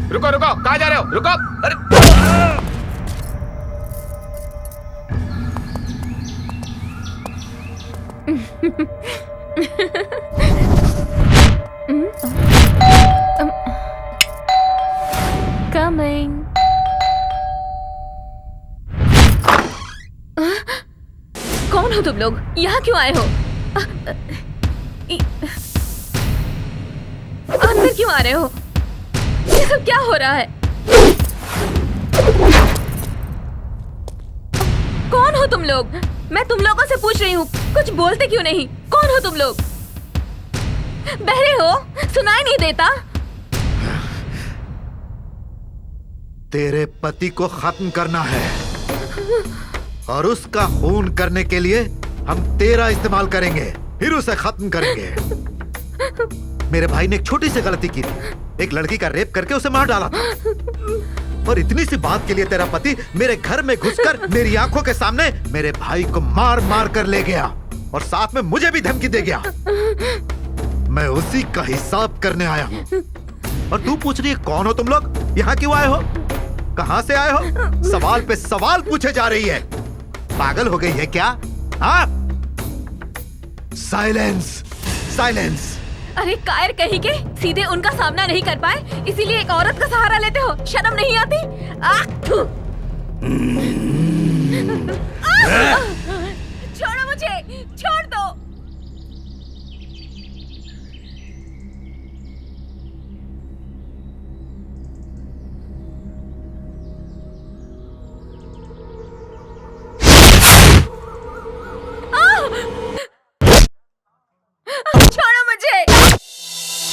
रुको रुको, कहाँ जा रहे हो? रुको। अरे Coming. कौन हो तुम लोग? यहाँ क्यों आए हो? अंदर क्यों आ रहे हो? ये सब क्या हो रहा है? कौन हो तुम लोग? मैं तुम लोगों से पूछ रही हूँ, कुछ बोलते क्यों नहीं? कौन हो तुम लोग? बहरे हो? सुनाई नहीं देता? तेरे पति को खत्म करना है और उसका खून करने के लिए हम तेरा इस्तेमाल करेंगे, फिर उसे खत्म करेंगे। मेरे भाई ने एक छोटी सी गलती की थी, एक लड़की का रेप करके उसे मार डाला था। और इतनी सी बात के लिए तेरा पति मेरे घर में घुसकर मेरी आंखों के सामने मेरे भाई को मार मार कर ले गया और साथ में मुझे भी धमकी दे गया। मैं उसी का हिसाब करने आया हूँ। और तू पूछ रही है कौन हो तुम लोग? यहाँ क्यों आए हो? कहाँ से आए हो? सवाल पे सवाल पूछे जा रही है। पागल हो गई है क्या? हाँ? Silence, silence. अरे कायर कहीं के, सीधे उनका सामना नहीं कर पाए, इसीलिए एक औरत का सहारा लेते हो। शर्म नहीं आती? छोड़ो मुझे, छोड़ दो। छोड़ो मुझे।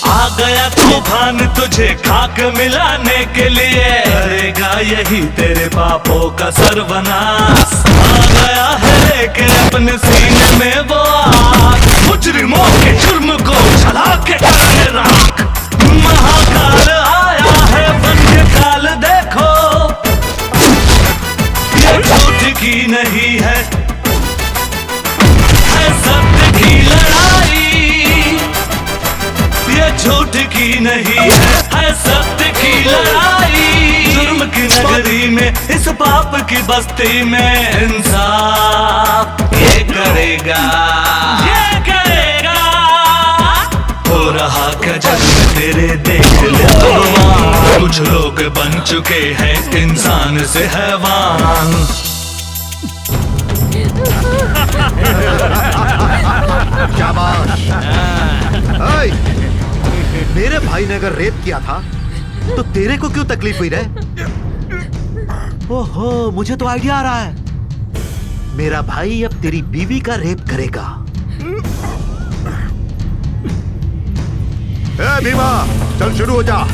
आ गया तूफान तुझे खाक मिलाने के लिए, करेगा यही तेरे पापों का सर्वनाश। आ गया है लेके अपने सीने में वो आग, मुजरिमों के जुर्म को जला के करे राख। महाकाल आया है बन के काल, देखो ये झूठ की नहीं है सत्य की लड़ाई। ये झूठ की नहीं है सत्य की लड़ाई। जुर्म की नगरी में, इस पाप की बस्ती में इंसाफ ये करेगा, ये करेगा। हो रहा क्या जग में तेरे, देख ले भगवान। कुछ लोग बन चुके हैं इंसान से हैवान। शाबाश। मेरे भाई ने अगर रेप किया था तो तेरे को क्यों तकलीफ हुई रे? ओहो, मुझे तो आइडिया आ रहा है। मेरा भाई अब तेरी बीवी का रेप करेगा। ए भीमा, चल शुरू हो जा।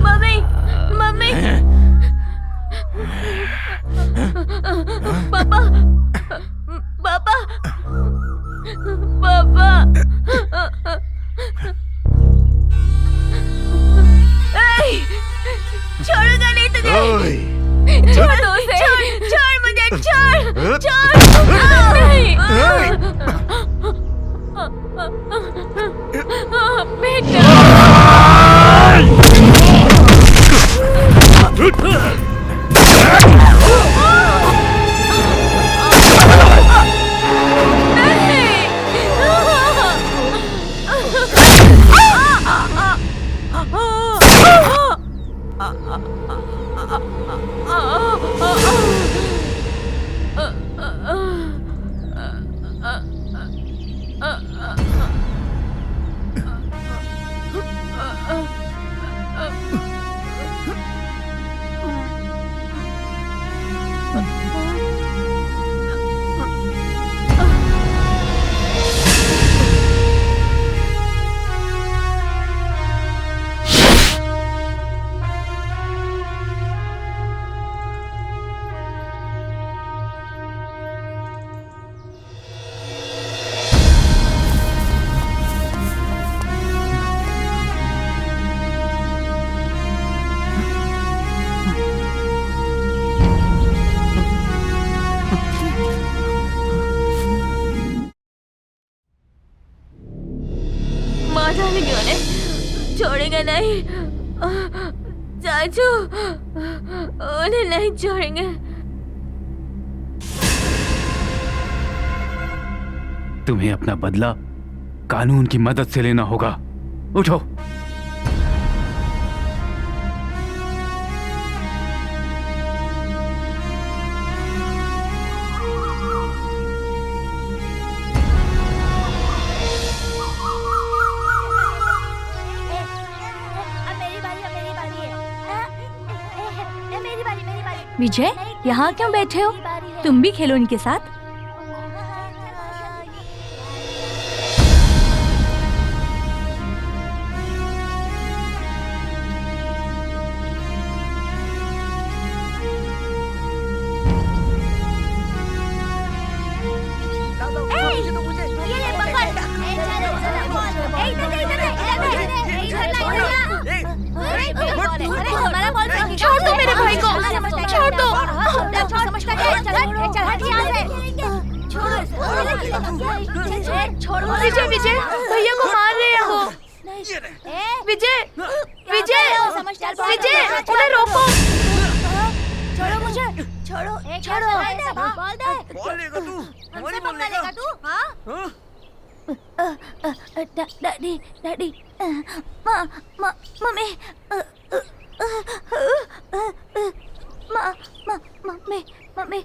मम्मी, मम्मी, पापा, पापा, पापा। ए, पता नहीं क्यों नहीं छोड़ेंगे नहीं। चाचू उन्हें नहीं छोड़ेंगे। तुम्हें अपना बदला कानून की मदद से लेना होगा। उठो। विजय, यहाँ क्यों बैठे हो? तुम भी खेलो इनके साथ। छोड़ दो मेरे भाई को, छोड़ दो। विजय, विजय भैया को मार रहे हैं वो। विजय, विजय, विजय उन्हें रोको। छोड़ो मुझे, छोड़ो, छोड़ो। बोल दे। बोलेगा तू, हमारी बोलेगा तू, हाँ? Daddy, daddy, mummy, mummy, mummy, mummy,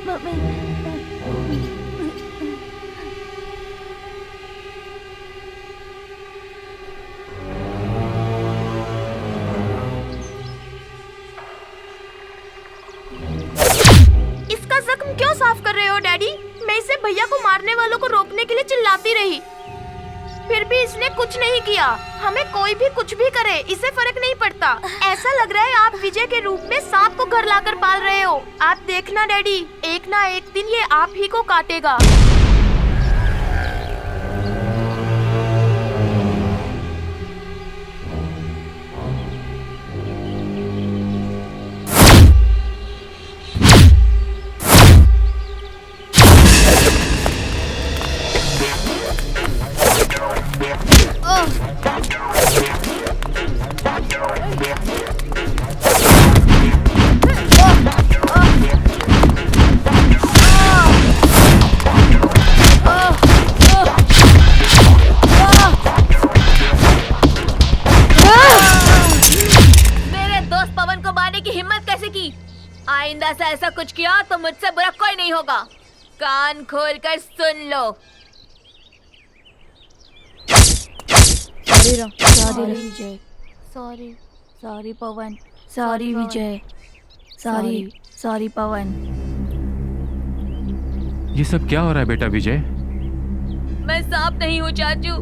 mummy. इसका जख्म क्यों साफ कर रहे हो डैडी? मैं इसे भैया को मारने वालों को रोकने के लिए चिल्लाती रही, फिर भी इसने कुछ नहीं किया। हमें कोई भी कुछ भी करे, इसे फर्क नहीं पड़ता। ऐसा लग रहा है आप विजय के रूप में सांप को घर लाकर पाल रहे हो। आप देखना डैडी, एक ना एक दिन ये आप ही को काटेगा। आइंदा से ऐसा कुछ किया तो मुझसे बुरा कोई नहीं होगा। कान खोलकर सुन लो। सॉरी विजय, सॉरी, सॉरी पवन, सॉरी विजय, सॉरी, सॉरी पवन। ये सब क्या हो रहा है बेटा विजय? मैं सांप नहीं हूँ चाचू,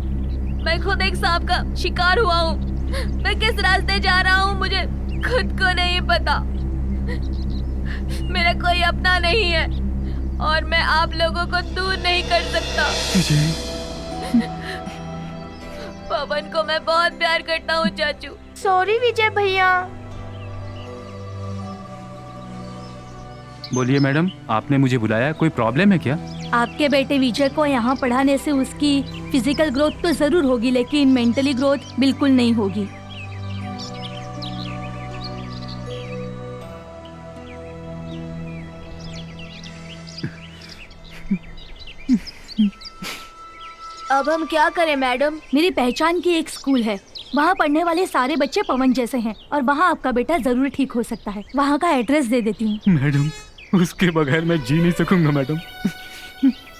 मैं खुद एक सांप का शिकार हुआ हूँ। मैं किस रास्ते जा रहा हूँ मुझे खुद को नहीं पता। मेरा कोई अपना नहीं है और मैं आप लोगों को दूर नहीं कर सकता। पवन को मैं बहुत प्यार करता हूँ चाचू। सॉरी विजय भैया। बोलिए मैडम, आपने मुझे बुलाया, कोई प्रॉब्लम है क्या? आपके बेटे विजय को यहाँ पढ़ाने से उसकी फिजिकल ग्रोथ तो जरूर होगी, लेकिन मेंटली ग्रोथ बिल्कुल नहीं होगी। अब हम क्या करें मैडम? मेरी पहचान की एक स्कूल है, वहाँ पढ़ने वाले सारे बच्चे पवन जैसे हैं और वहाँ आपका बेटा जरूर ठीक हो सकता है। वहाँ का एड्रेस दे देती हूँ। मैडम, उसके बगैर मैं जी नहीं सकूंगा मैडम।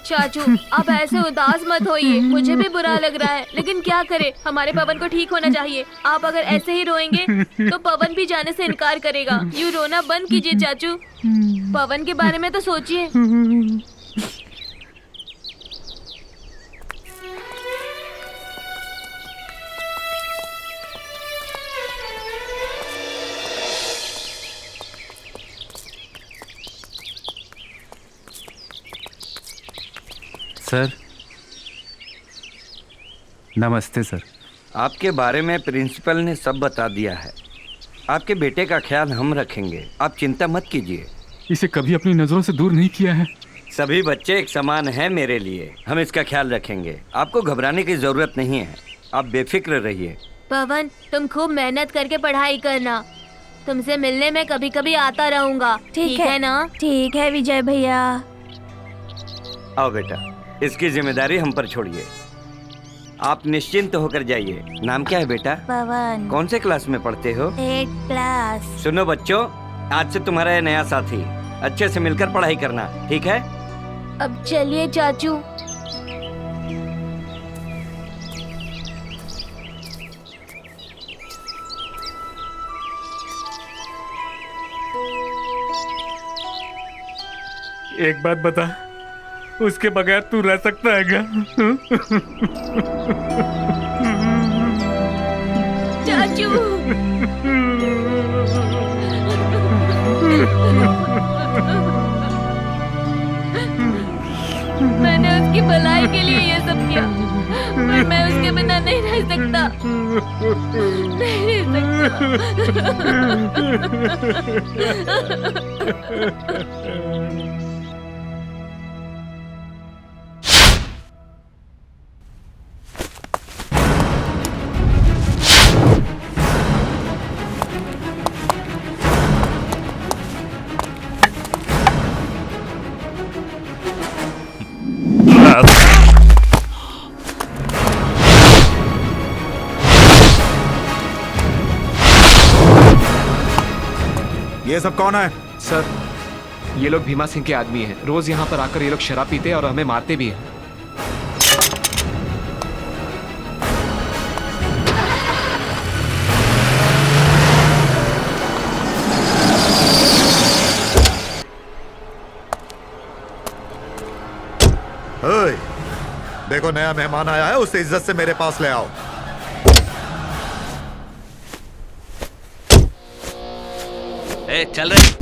चाचू आप ऐसे उदास मत होइए, मुझे भी बुरा लग रहा है, लेकिन क्या करें, हमारे पवन को ठीक होना चाहिए। आप अगर ऐसे ही रोएंगे तो पवन भी जाने से इनकार करेगा। यूँ रोना बंद कीजिए चाचू, पवन के बारे में तो सोचिए। सर, नमस्ते सर। आपके बारे में प्रिंसिपल ने सब बता दिया है। आपके बेटे का ख्याल हम रखेंगे, आप चिंता मत कीजिए। इसे कभी अपनी नजरों से दूर नहीं किया है। सभी बच्चे एक समान हैं मेरे लिए। हम इसका ख्याल रखेंगे। आपको घबराने की जरूरत नहीं है। आप बेफिक्र रहिए। पवन, तुम खूब मेहनत करके पढ़ाई करना। तुमसे मिलने में कभी कभी आता रहूंगा। ठीक है ना? ठीक है विजय भैया। आओ बेटा, इसकी जिम्मेदारी हम पर छोड़िए। आप निश्चिंत होकर जाइए। नाम क्या है बेटा? पवन। कौन से क्लास में पढ़ते हो? 8 क्लास। सुनो बच्चों, आज से तुम्हारा ये नया साथी। अच्छे से मिलकर पढ़ाई करना, ठीक है? अब चलिए चाचू। एक बात बता, उसके बगैर तू रह सकता है क्या? चाचू। मैंने उसकी भलाई के लिए ये सब किया, पर मैं उसके बिना नहीं रह सकता। नहीं रह सकता। ये सब कौन है? सर, ये लोग भीमा सिंह के आदमी हैं। रोज यहाँ पर आकर ये लोग शराब पीते हैं और हमें मारते भी हैं। ओए, देखो नया मेहमान आया है, उसे इज्जत से मेरे पास ले आओ। ए, चल रहे।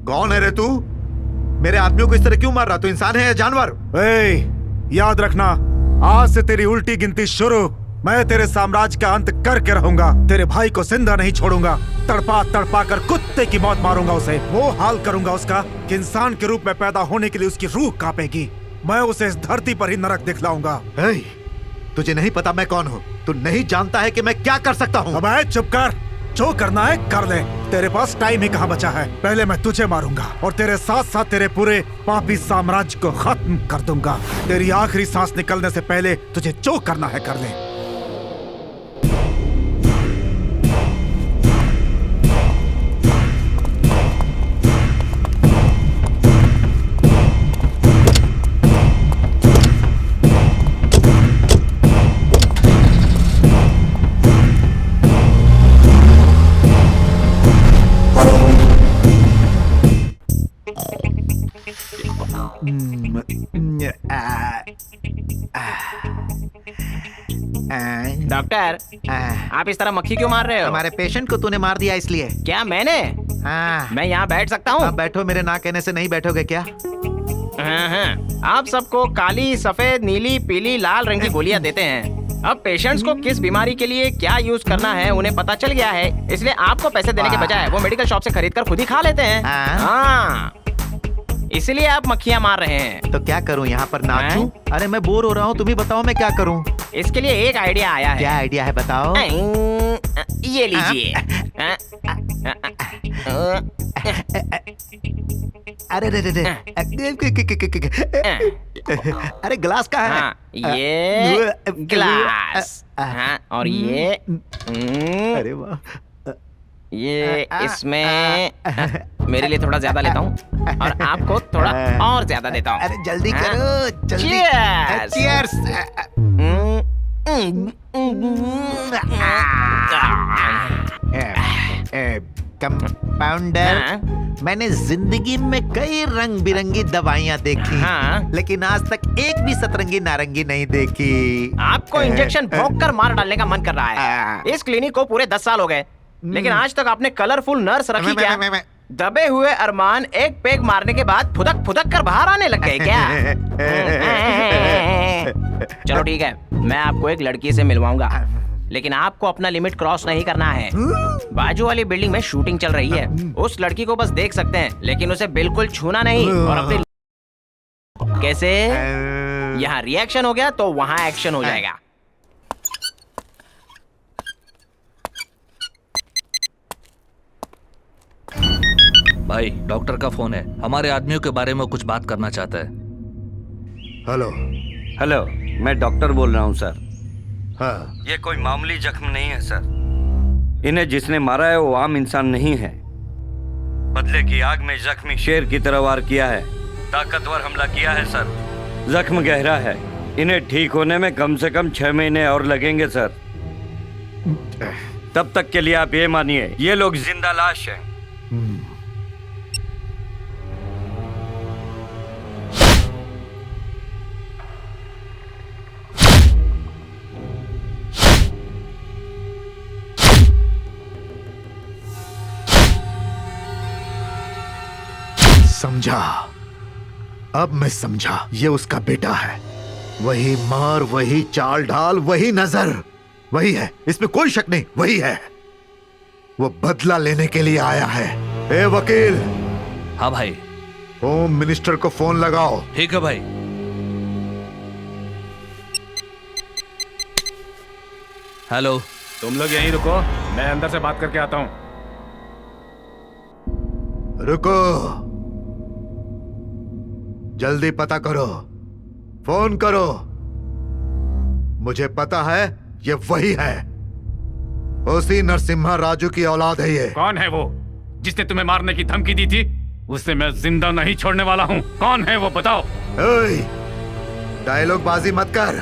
कौन है रे तू? मेरे आदमियों को इस तरह क्यों मार रहा? तू इंसान है या जानवर? याद रखना, आज से तेरी उल्टी गिनती शुरू। मैं तेरे साम्राज्य का अंत करके रहूंगा। तेरे भाई को जिंदा नहीं छोड़ूंगा। तड़पा तड़पा कर कुत्ते की मौत मारूंगा उसे। वो हाल करूंगा उसका कि इंसान के रूप में पैदा होने के लिए उसकी रूह कांपेगी। मैं उसे इस धरती पर ही नरक दिखलाऊंगा। तुझे नहीं पता मैं कौन हूँ? तू नहीं जानता है कि मैं क्या कर सकता हूँ? अब चुप कर। जो करना है कर ले। तेरे पास टाइम ही कहाँ बचा है। पहले मैं तुझे मारूंगा और तेरे साथ साथ तेरे पूरे पापी साम्राज्य को खत्म कर दूंगा। तेरी आखिरी सांस निकलने से पहले तुझे जो करना है कर ले। डॉक्टर, आप इस तरह मक्खी क्यों मार रहे हो? हमारे पेशेंट को तूने मार दिया इसलिए। क्या मैंने? हाँ। मैं यहाँ बैठ सकता हूँ? बैठो, मेरे ना कहने से नहीं बैठोगे क्या? हाँ। आप सबको काली, सफेद, नीली, पीली, लाल रंग की गोलियाँ देते हैं। अब पेशेंट्स को किस बीमारी के लिए क्या यूज करना है उन्हें पता चल गया है, इसलिए आपको पैसे देने के बजाय वो मेडिकल शॉप से खरीद कर खुद ही खा लेते हैं। हाँ, इसलिए आप मक्खियाँ मार रहे हैं। तो क्या करूँ, यहाँ पर नाचूं? अरे मैं बोर हो रहा हूँ, तुम ही बताओ मैं क्या करूँ? इसके लिए एक आइडिया आया है। क्या आइडिया है बताओ? ये लीजिए। अरे रे रे रे। अरे ग्लास का है? ये ग्लास। और ये अरे वाह, ये इसमें मेरे लिए थोड़ा ज्यादा लेता हूँ और आपको थोड़ा और ज्यादा देता हूँ। अरे जल्दी करो, जल्दी। Cheers! Cheers! कंपाउंडर, मैंने जिंदगी में कई रंग बिरंगी दवाइयाँ देखी, लेकिन आज तक एक भी सतरंगी नारंगी नहीं देखी। आपको इंजेक्शन भोंक कर मार डालने का मन कर रहा है। इस क्लिनिक को पूरे 10 साल हो गए, लेकिन आज तक आपने कलरफुल नर्स रखी क्या? दबे हुए अरमान एक पेग मारने के बाद फुदक फुदक कर बाहर आने लग गए क्या? चलो ठीक है, मैं आपको एक लड़की से मिलवाऊंगा, लेकिन आपको अपना लिमिट क्रॉस नहीं करना है। बाजू वाली बिल्डिंग में शूटिंग चल रही है, उस लड़की को बस देख सकते हैं, लेकिन उसे बिल्कुल छूना नहीं। और अपनी कैसे यहाँ रिएक्शन हो गया तो वहाँ एक्शन हो जाएगा। भाई, डॉक्टर का फोन है, हमारे आदमियों के बारे में कुछ बात करना चाहता है। हेलो हेलो, मैं डॉक्टर बोल रहा हूँ सर। हाँ। ये कोई मामूली जख्म नहीं है सर। इन्हें जिसने मारा है वो आम इंसान नहीं है। बदले की आग में जख्मी शेर की तरह वार किया है, ताकतवर हमला किया है सर। जख्म गहरा है, इन्हें ठीक होने में कम से कम 6 महीने और लगेंगे सर। तब तक के लिए आप ये मानिए, ये लोग जिंदा लाश हैं। समझा, अब मैं समझा, ये उसका बेटा है। वही मार, वही चाल ढाल, वही नजर, वही है, इसमें कोई शक नहीं, वही है। वो बदला लेने के लिए आया है। ए वकील। हाँ भाई। होम मिनिस्टर को फोन लगाओ। ठीक है भाई। हेलो। तुम लोग यहीं रुको, मैं अंदर से बात करके आता हूं। रुको, जल्दी पता करो, फोन करो। मुझे पता है ये वही है, उसी नरसिम्हा राजू की औलाद है ये। कौन है वो जिसने तुम्हें मारने की धमकी दी थी? उसे मैं जिंदा नहीं छोड़ने वाला हूँ। कौन है वो, बताओ। डायलॉग बाजी मत कर,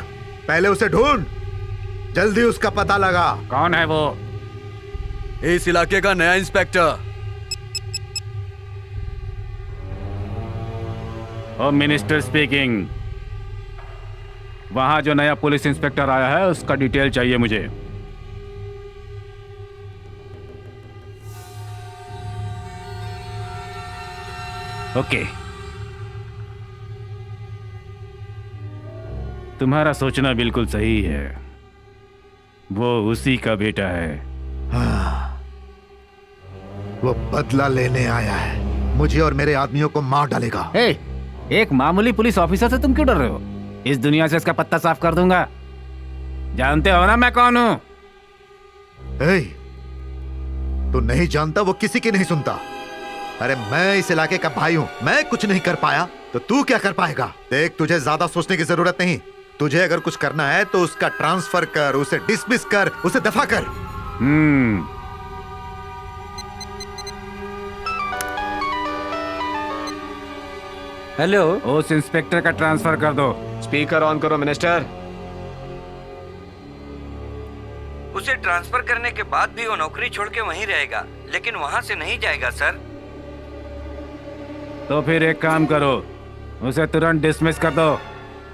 पहले उसे ढूंढ, जल्दी उसका पता लगा। कौन है वो? इस इलाके का नया इंस्पेक्टर। Home minister speaking. वहां जो नया पुलिस इंस्पेक्टर आया है उसका डिटेल चाहिए मुझे। ओके। तुम्हारा सोचना बिल्कुल सही है, वो उसी का बेटा है। हाँ, वो बदला लेने आया है, मुझे और मेरे आदमियों को मार डालेगा। एक मामूली पुलिस ऑफिसर से तुम क्यों डर रहे हो? इस दुनिया से इसका पत्ता साफ कर दूंगा। जानते हो ना मैं कौन हूं? तू नहीं जानता, वो किसी की नहीं सुनता। अरे मैं इस इलाके का भाई हूं, मैं कुछ नहीं कर पाया तो तू क्या कर पाएगा? देख, तुझे ज्यादा सोचने की जरूरत नहीं। तुझे अगर कुछ करना है तो उसका ट्रांसफर कर, उसे डिसमिस कर, उसे दफा कर। हेलो। उस इंस्पेक्टर का ट्रांसफर कर दो। स्पीकर ऑन करो मिनिस्टर। उसे ट्रांसफर करने के बाद भी वो नौकरी छोड़ के वहीं रहेगा, लेकिन वहां से नहीं जाएगा सर। तो फिर एक काम करो, उसे तुरंत डिसमिस कर दो।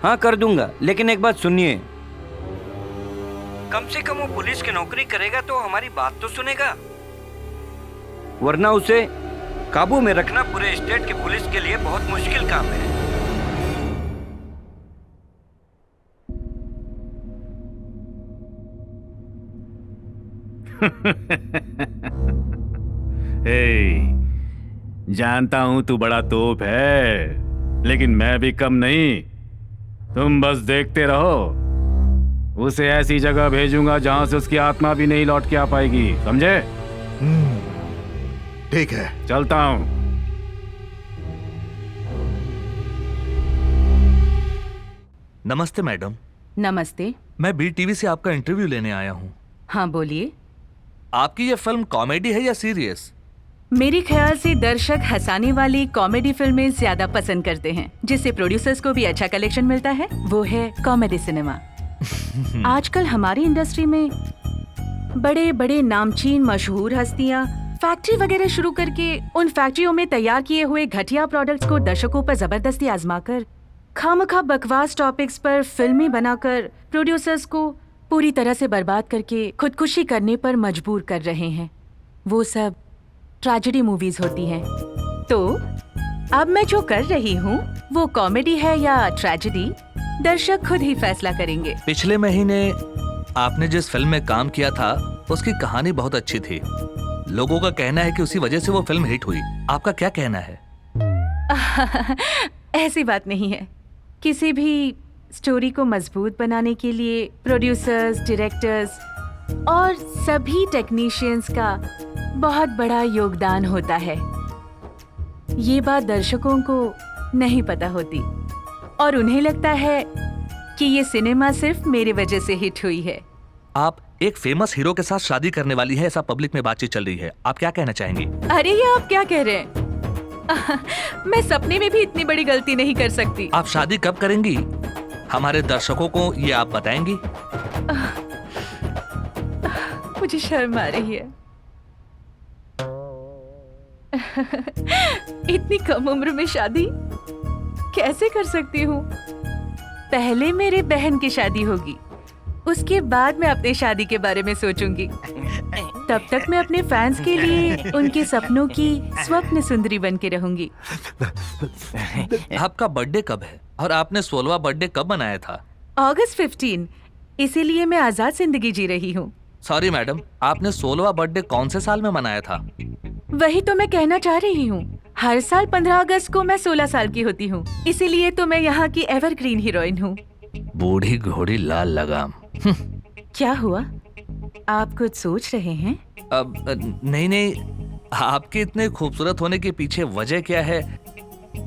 हाँ कर दूंगा, लेकिन एक बात सुनिए, कम से कम वो पुलिस की नौकरी करेगा तो हमारी बात तो सुनेगा, वरना उसे काबू में रखना पूरे स्टेट की पुलिस के लिए बहुत मुश्किल काम है। जानता हूं तू बड़ा तोप है, लेकिन मैं भी कम नहीं। तुम बस देखते रहो, उसे ऐसी जगह भेजूंगा जहां से उसकी आत्मा भी नहीं लौट के आ पाएगी, समझे? ठीक है, चलता हूं। नमस्ते मैडम। नमस्ते। मैं BTV से आपका इंटरव्यू लेने आया हूँ। हाँ बोलिए। आपकी ये फिल्म कॉमेडी है या सीरियस? मेरे ख्याल से दर्शक हंसाने वाली कॉमेडी फिल्में ज्यादा पसंद करते हैं, जिससे प्रोड्यूसर्स को भी अच्छा कलेक्शन मिलता है। वो है कॉमेडी सिनेमा। आजकल हमारी इंडस्ट्री में बड़े बड़े नामचीन मशहूर हस्तियां फैक्ट्री वगैरह शुरू करके उन फैक्ट्रियों में तैयार किए हुए घटिया प्रोडक्ट्स को दर्शकों पर जबरदस्ती आजमाकर खामखा बकवास टॉपिक्स पर फिल्में बनाकर प्रोड्यूसर्स को पूरी तरह से बर्बाद करके खुदकुशी करने पर मजबूर कर रहे हैं। वो सब ट्रेजेडी मूवीज होती हैं। तो अब मैं जो कर रही हूँ वो कॉमेडी है या ट्रेजेडी, दर्शक खुद ही फैसला करेंगे। पिछले महीने आपने जिस फिल्म में काम किया था उसकी कहानी बहुत अच्छी थी। लोगों का कहना है कि उसी वजह से वो फिल्म हिट हुई। आपका क्या कहना है? ऐसी बात नहीं है। किसी भी स्टोरी को मजबूत बनाने के लिए प्रोड्यूसर्स, डायरेक्टर्स और सभी टेक्नीशियंस का बहुत बड़ा योगदान होता है। ये बात दर्शकों को नहीं पता होती और उन्हें लगता है कि ये सिनेमा सिर्फ मेरी वजह से हिट हुई है। आप एक फेमस हीरो के साथ शादी करने वाली है, ऐसा पब्लिक में बातचीत चल रही है। आप क्या कहना चाहेंगी? अरे ये आप क्या कह रहे हैं? मैं सपने में भी इतनी बड़ी गलती नहीं कर सकती। आप शादी कब करेंगी? हमारे दर्शकों को ये आप बताएंगी? मुझे शर्म आ रही है। इतनी कम उम्र में शादी कैसे कर सकती हूँ? पहले मेरे बहन की शादी होगी, उसके बाद मैं अपनी शादी के बारे में सोचूंगी। तब तक मैं अपने फैंस के लिए उनके सपनों की स्वप्न सुंदरी बन के रहूंगी। आपका बर्थडे कब है और आपने 16वां बर्थडे कब मनाया था? अगस्त 15, इसीलिए मैं आजाद जिंदगी जी रही हूँ। सॉरी मैडम, आपने 16वां बर्थडे कौन से साल में मनाया था? वही तो मैं कहना चाह रही हूँ। हर साल 15 अगस्त को मैं 16 साल की होती हूँ, इसीलिए तो मैं यहाँ की एवरग्रीन हीरोइन हूँ। बूढ़ी घोड़ी लाल लगाम। क्या हुआ? आप कुछ सोच रहे हैं? अब नहीं, आपके इतने खूबसूरत होने के पीछे वजह क्या है?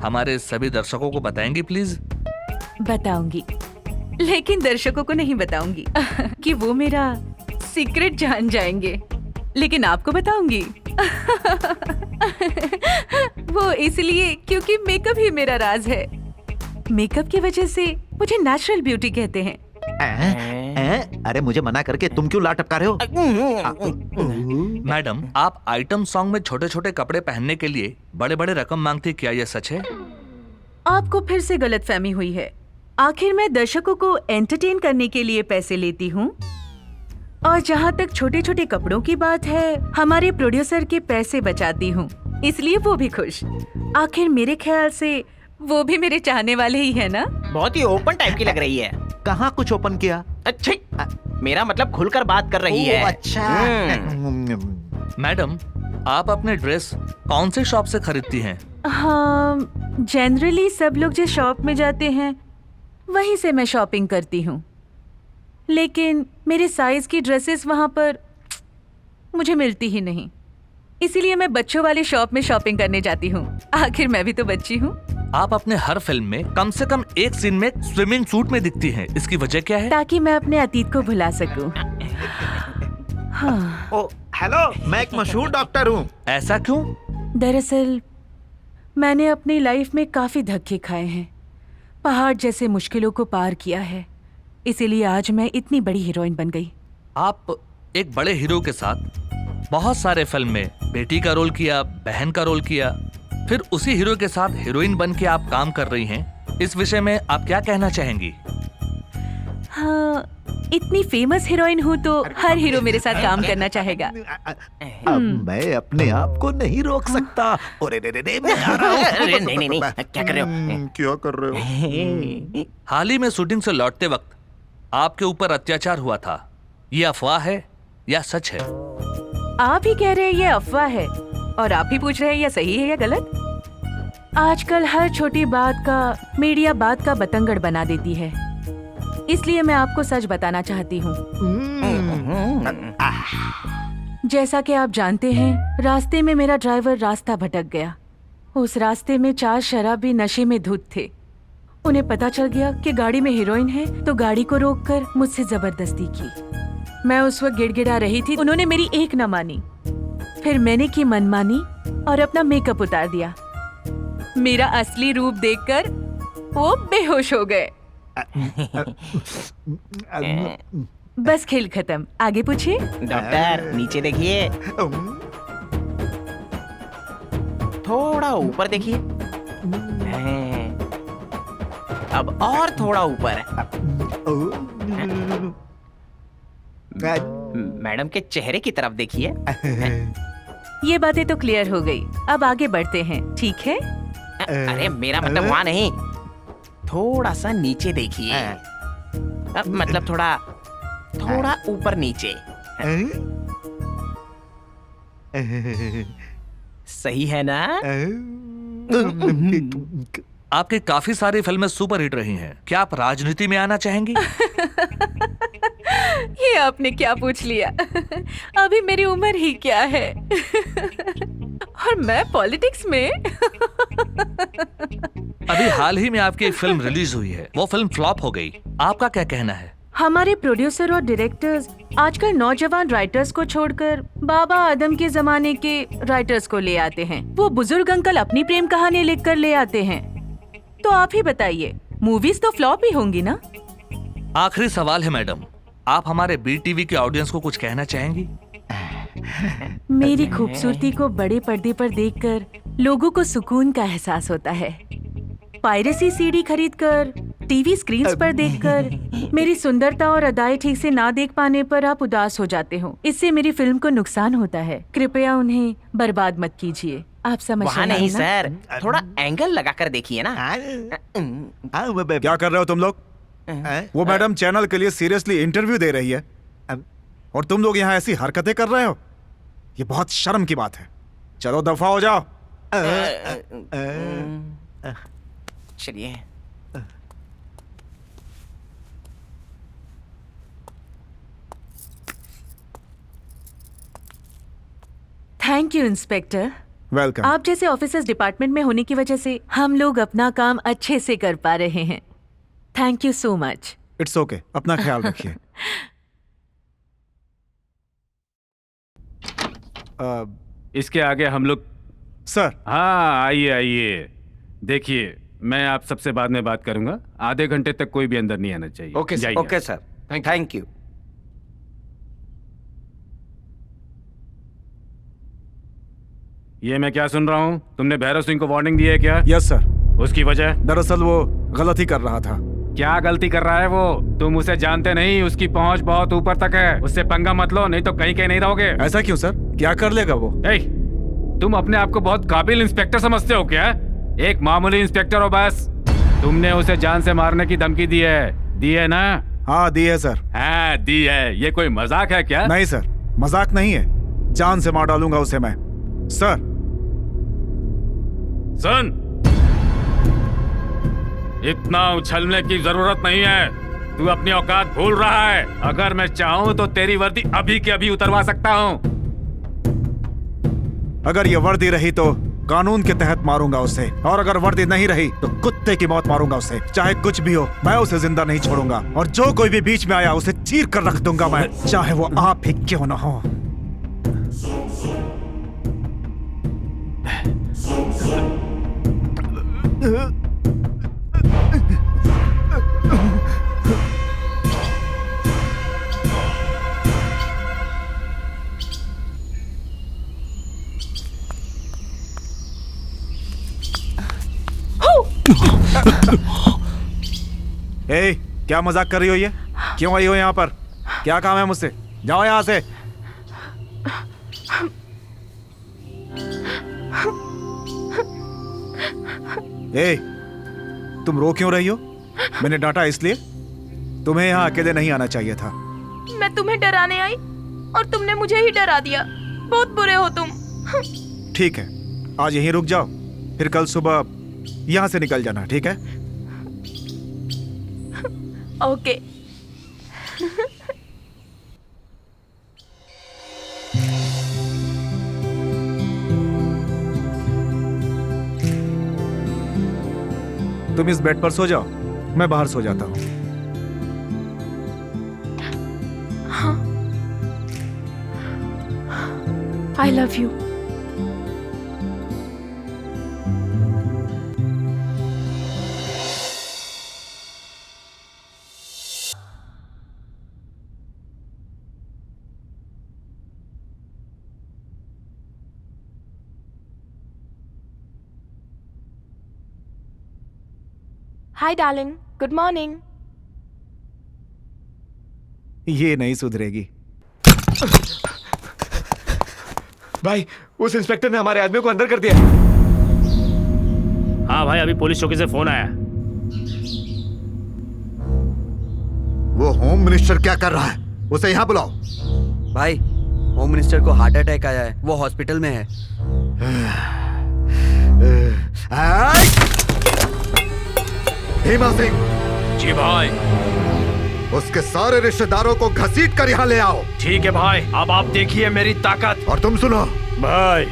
हमारे सभी दर्शकों को बताएंगी प्लीज? बताऊंगी, लेकिन दर्शकों को नहीं बताऊंगी कि वो मेरा सीक्रेट जान जाएंगे, लेकिन आपको बताऊंगी। वो इसलिए क्योंकि मेकअप ही मेरा राज है। मेकअप की वजह से मुझे नेचुरल ब्यूटी कहते हैं। अरे मुझे मना करके तुम क्यों लाट टपका रहे हो? मैडम, आप आइटम सॉन्ग में छोटे छोटे कपड़े पहनने के लिए बड़े बड़े रकम मांगती, क्या यह सच है? आपको फिर से गलतफहमी हुई है। आखिर मैं दर्शकों को एंटरटेन करने के लिए पैसे लेती हूँ, और जहाँ तक छोटे छोटे कपड़ों की बात है, हमारे प्रोड्यूसर के पैसे बचाती हूँ, इसलिए वो भी खुश। आखिर मेरे ख्याल से वो भी मेरे चाहने वाले ही है ना? बहुत ही ओपन टाइप की लग रही है। कहाँ कुछ ओपन किया? अच्छा, मेरा मतलब खुलकर बात कर रही है। अच्छा। मैडम, आप अपने ड्रेस कौन से शॉप से खरीदती हैं? हाँ, जनरली सब लोग जिस शॉप में जाते हैं वहीं से मैं शॉपिंग करती हूँ, लेकिन मेरे साइज की ड्रेसेस वहाँ पर मुझे मिलती ही नहीं, इसीलिए मैं बच्चों वाली शॉप में शॉपिंग करने जाती हूँ। आखिर मैं भी तो बच्ची हूँ। आप अपने हर फिल्म में कम से कम एक सीन में स्विमिंग सूट में दिखती हैं, इसकी वजह क्या है? ताकि मैं अपने अतीत को भुला सकूं। हाँ। ओ, हेलो, मैं एक मशहूर डॉक्टर हूँ। ऐसा क्यों? दरअसल मैंने अपनी लाइफ में काफी धक्के खाए हैं, पहाड़ जैसे मुश्किलों को पार किया है, इसीलिए आज मैं इतनी बड़ी हीरोइन बन गई। आप एक बड़े हीरो के साथ बहुत सारे फिल्म में बेटी का रोल किया, बहन का रोल किया, फिर उसी हीरो के साथ हीरोइन बन के आप काम कर रही हैं। इस विषय में आप क्या कहना चाहेंगी? हाँ, इतनी फेमस हीरोइन हूँ तो हर हीरो मेरे साथ काम करना चाहेगा। अब मैं अपने आप को नहीं रोक सकता। अरे मैं आ रहा हूँ। नहीं, क्या कर रहे हो? क्या कर रहे हो? हाल ही में शूटिंग से लौटते वक्त आपके ऊपर अत्याचार हुआ था, ये अफवाह है या सच है? आप ही कह रहे हैं ये अफवाह है, और आप ही पूछ रहे हैं ये सही है या गलत? आजकल हर छोटी बात का मीडिया बात का बतंगड़ बना देती है, इसलिए मैं आपको सच बताना चाहती हूँ। जैसा कि आप जानते हैं, रास्ते में मेरा ड्राइवर रास्ता भटक गया। उस रास्ते में 4 शराबी नशे में धुत थे। उन्हें पता चल गया कि गाड़ी में हीरोइन है, तो गाड़ी को रोककर मुझसे जबरदस्ती की। मैं उस वक्त गिड़गिड़ा रही थी, उन्होंने मेरी एक न मानी। फिर मैंने की मनमानी और अपना मेकअप उतार दिया। मेरा असली रूप देखकर वो बेहोश हो गए। बस खेल खत्म, आगे पूछिए। डॉक्टर नीचे देखिए, थोड़ा ऊपर देखिए, अब और थोड़ा ऊपर। मैडम के चेहरे की तरफ देखिए। ये बातें तो क्लियर हो गई, अब आगे बढ़ते हैं, ठीक है? अरे मेरा मतलब वहाँ नहीं, थोड़ा सा नीचे देखिए, मतलब थोड़ा ऊपर नीचे। सही है ना? आपकी काफी सारी फिल्में सुपर हिट रही हैं। क्या आप राजनीति में आना चाहेंगी? ये आपने क्या पूछ लिया? अभी मेरी उम्र ही क्या है और मैं पॉलिटिक्स में। अभी हाल ही में आपकी एक फिल्म रिलीज हुई है, वो फिल्म फ्लॉप हो गई, आपका क्या कहना है? हमारे प्रोड्यूसर और डायरेक्टर्स आजकल नौजवान राइटर्स को छोड़कर बाबा आदम के जमाने के राइटर्स को ले आते हैं। वो बुजुर्ग अंकल अपनी प्रेम कहानी लिखकर ले आते हैं। तो आप ही बताइए, मूवीज तो फ्लॉप ही होंगी ना? आखिरी सवाल है मैडम, आप हमारे BTV के ऑडियंस को कुछ कहना चाहेंगी? मेरी खूबसूरती को बड़े पर्दे पर देखकर लोगों को सुकून का एहसास होता है। पायरेसी सीडी खरीदकर, टीवी स्क्रीन्स पर देखकर मेरी सुंदरता और अदाएं ठीक से ना देख पाने पर आप उदास हो जाते हो। इससे मेरी फिल्म को नुकसान होता है। कृपया उन्हें बर्बाद मत कीजिए। आप समझ वहाँ नहीं सर, थोड़ा एंगल लगाकर देखिए ना। क्या कर रहे हो तुम लोग? वो मैडम चैनल के लिए सीरियसली इंटरव्यू दे रही है और तुम लोग यहाँ ऐसी हरकतें कर रहे हो। ये बहुत शर्म की बात है। चलो दफा हो जाओ। चलिए। Thank you inspector. वेलकम। आप जैसे ऑफिसर्स डिपार्टमेंट में होने की वजह से हम लोग अपना काम अच्छे से कर पा रहे हैं। Thank you so much. It's okay, अपना ख्याल रखिए। इसके आगे हम लोग। सर। हाँ आइए आइए। देखिए मैं आप सबसे बाद में बात करूंगा। आधे घंटे तक कोई भी अंदर नहीं आना चाहिए। Okay sir. Okay sir, thank you. ये मैं क्या सुन रहा हूँ? तुमने भैरव सिंह को वार्निंग दी है क्या? Yes sir. उसकी वजह? दरअसल वो गलत ही कर रहा था। क्या गलती कर रहा है वो? तुम उसे जानते नहीं, उसकी पहुंच बहुत ऊपर तक है। उससे पंगा मत लो, नहीं तो कहीं कहीं नहीं रहोगे। ऐसा क्यों सर? क्या कर लेगा वो? तुम अपने आप को बहुत काबिल इंस्पेक्टर समझते हो क्या? एक मामूली इंस्पेक्टर हो बस। तुमने उसे जान से मारने की धमकी दी है ना? हाँ दी है सर। हाँ दी है। ये कोई मजाक है क्या? नहीं सर, मजाक नहीं है। जान से मार डालूंगा उसे मैं। सर सुन, इतना उछलने की जरूरत नहीं है। तू अपनी औकात भूल रहा है। अगर मैं चाहूं तो तेरी वर्दी अभी के अभी उतरवा सकता हूं। अगर ये वर्दी रही तो कानून के तहत मारूंगा उसे, और अगर वर्दी नहीं रही तो कुत्ते की मौत मारूंगा उसे। चाहे कुछ भी हो, मैं उसे जिंदा नहीं छोड़ूंगा। और जो कोई भी बीच में आया उसे चीर कर रख दूंगा मैं, चाहे वो आप ही क्यों ना हो। ए, क्या मजाक कर रही हो? ये क्यों आई हो यहाँ पर? क्या काम है मुझसे? जाओ यहाँ से। ए, तुम रो क्यों रही हो? मैंने डांटा इसलिए। तुम्हें यहाँ अकेले नहीं आना चाहिए था। मैं तुम्हें डराने आई और तुमने मुझे ही डरा दिया। बहुत बुरे हो तुम। ठीक है, आज यहीं रुक जाओ, फिर कल सुबह यहाँ से निकल जाना, ठीक है? ओके। तुम इस बेड पर सो जाओ, मैं बाहर सो जाता हूँ। I love you. Hi darling, good morning. ये नहीं सुधरेगी। भाई उस इंस्पेक्टर ने हमारे आदमी को अंदर कर दिया। हाँ भाई, अभी पुलिस चौकी से फोन आया। वो होम मिनिस्टर क्या कर रहा है? उसे यहाँ बुलाओ। भाई होम मिनिस्टर को हार्ट अटैक आया है, वो हॉस्पिटल में है। भीमा सिंह। जी भाई। उसके सारे रिश्तेदारों को घसीट कर यहाँ ले आओ। ठीक है भाई, अब आप देखिए मेरी ताकत। और तुम सुनो भाई,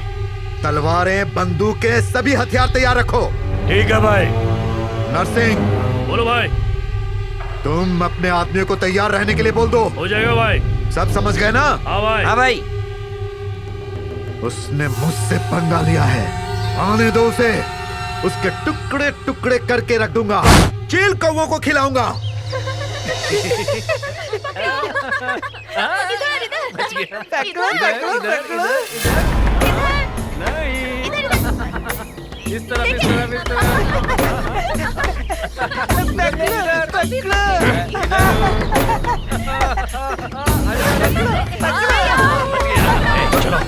तलवारें, बंदूकें, सभी हथियार तैयार रखो। ठीक है भाई। नरसिंह, बोलो भाई। तुम अपने आदमियों को तैयार रहने के लिए बोल दो। हो जाएगा भाई। सब समझ गए ना? हाँ भाई। हाँ भाई। उसने मुझसे पंगा लिया है, आने दो उसे। उसके टुकड़े टुकड़े करके रख दूंगा, चील कौवों को खिलाऊंगा। इस तरफ चलो।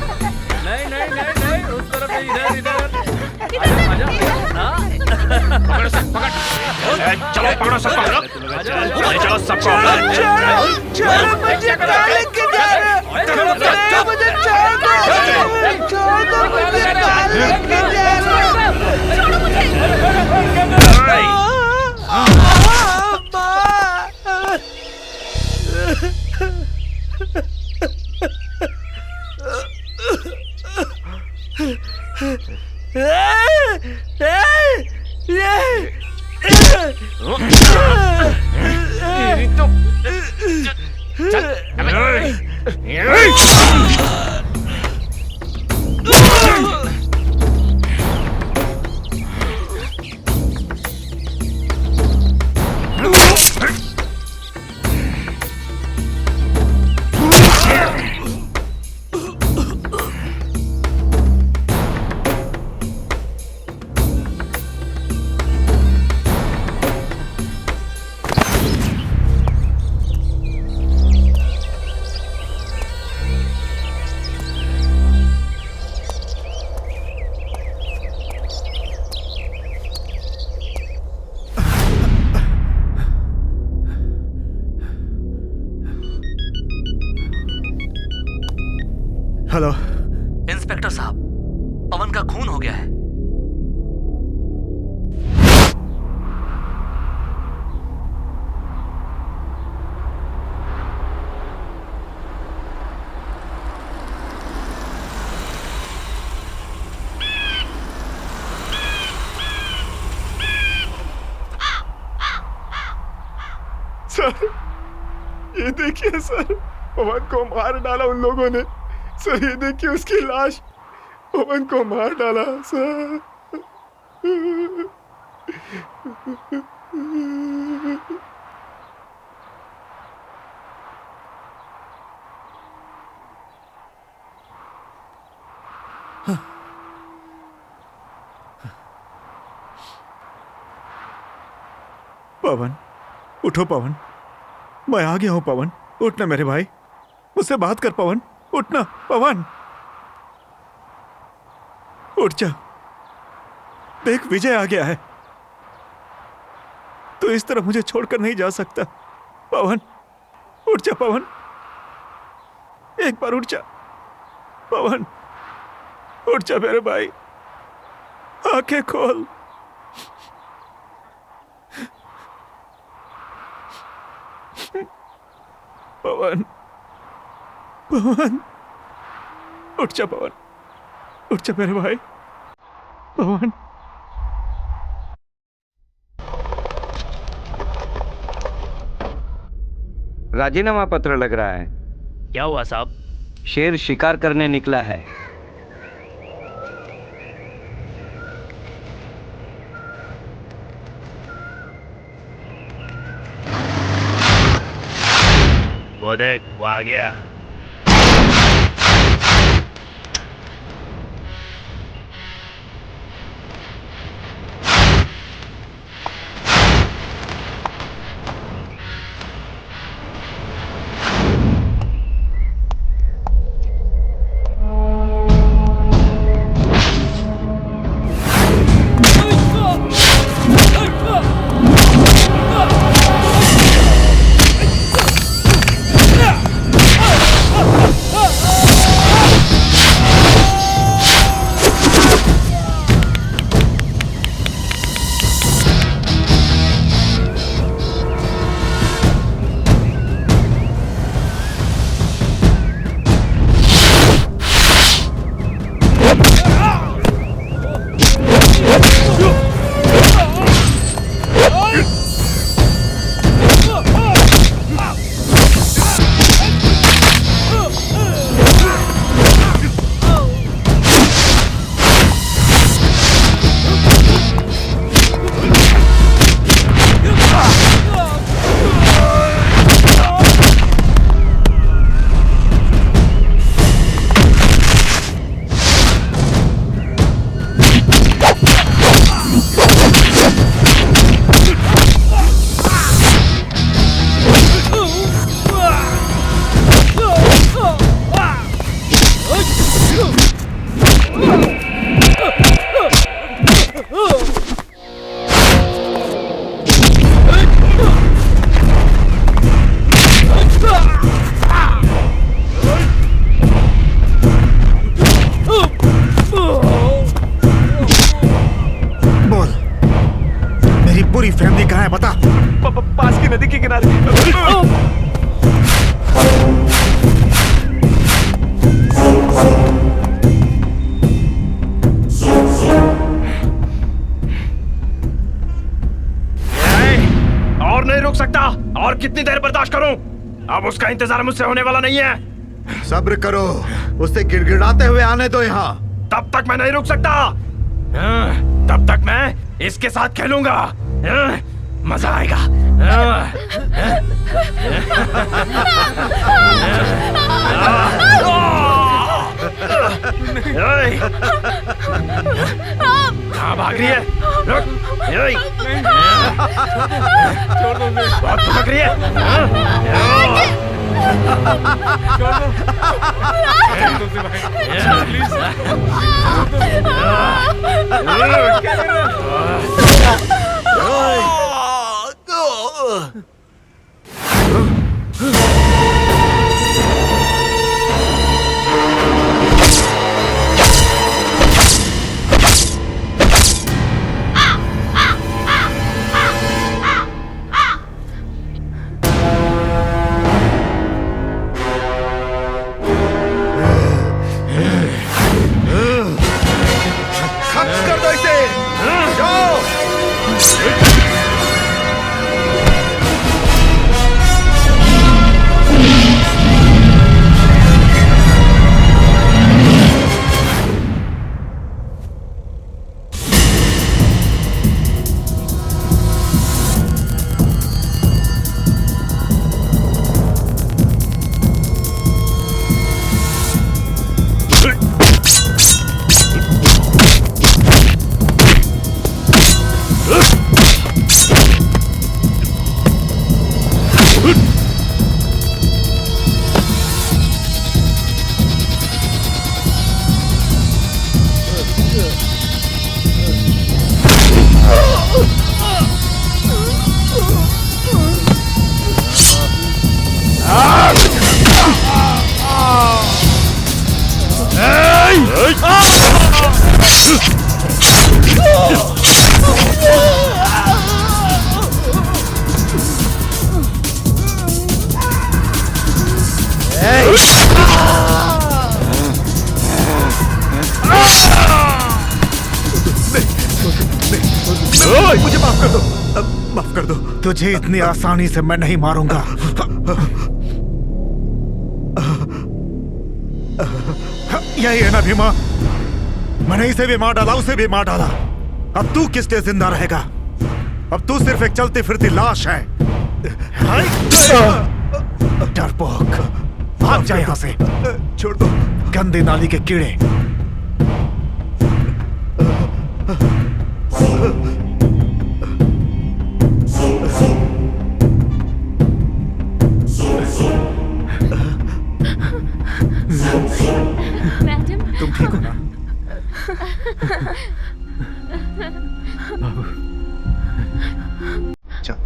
नहीं उस तरफ इधर पकड़ो सब, पकड़। चलो पकड़ो सबको, ले चलो सबको। हेलो इंस्पेक्टर साहब, पवन का खून हो गया है। सर, ये देखिए सर, पवन को मार डाला उन लोगों ने। सर ये देखिए उसकी लाश, पवन को मार डाला सर। पवन, उठो पवन, मैं आ गया हूं पवन। उठना मेरे भाई, मुझसे बात कर पवन। उठना पवन, उठ जा। देख विजय आ गया है, तो इस तरह मुझे छोड़कर नहीं जा सकता। पवन उठ जा पवन, एक बार उठ जा पवन, उठ जा मेरे भाई, आंखें खोल। पवन, पवन, उठ जा पवन, उठ जा मेरे भाई, पवन। राजीनामा पत्र लग रहा है। क्या हुआ साहब? शेर शिकार करने निकला है। वो देख, वो आ गया। और कितनी देर बर्दाश्त करूं? अब उसका इंतजार मुझसे होने वाला नहीं है। सब्र करो, उसे गिड़गिड़ाते हुए आने दो यहाँ। तब तक मैं नहीं रुक सकता। तब तक मैं इसके साथ खेलूंगा। मजा आएगा। कहाँ भाग रही है? रुक। बहुत भाग रही है। खत्म कर दो इसे। जाओ। मुझे माफ कर दो, माफ कर दो। तुझे इतनी आसानी से मैं नहीं मारूंगा। यही है ना भीमा, मैंने इसे भी मार डाला, उसे भी मार डाला। अब तू किस लिए जिंदा रहेगा? अब तू सिर्फ एक चलती फिरती लाश है। डरपोक, भाग जा यहाँ से। छोड़ दो। गंदी नाली के कीड़े। मैडम, तुम ठीक हो ना? बाबू, चल।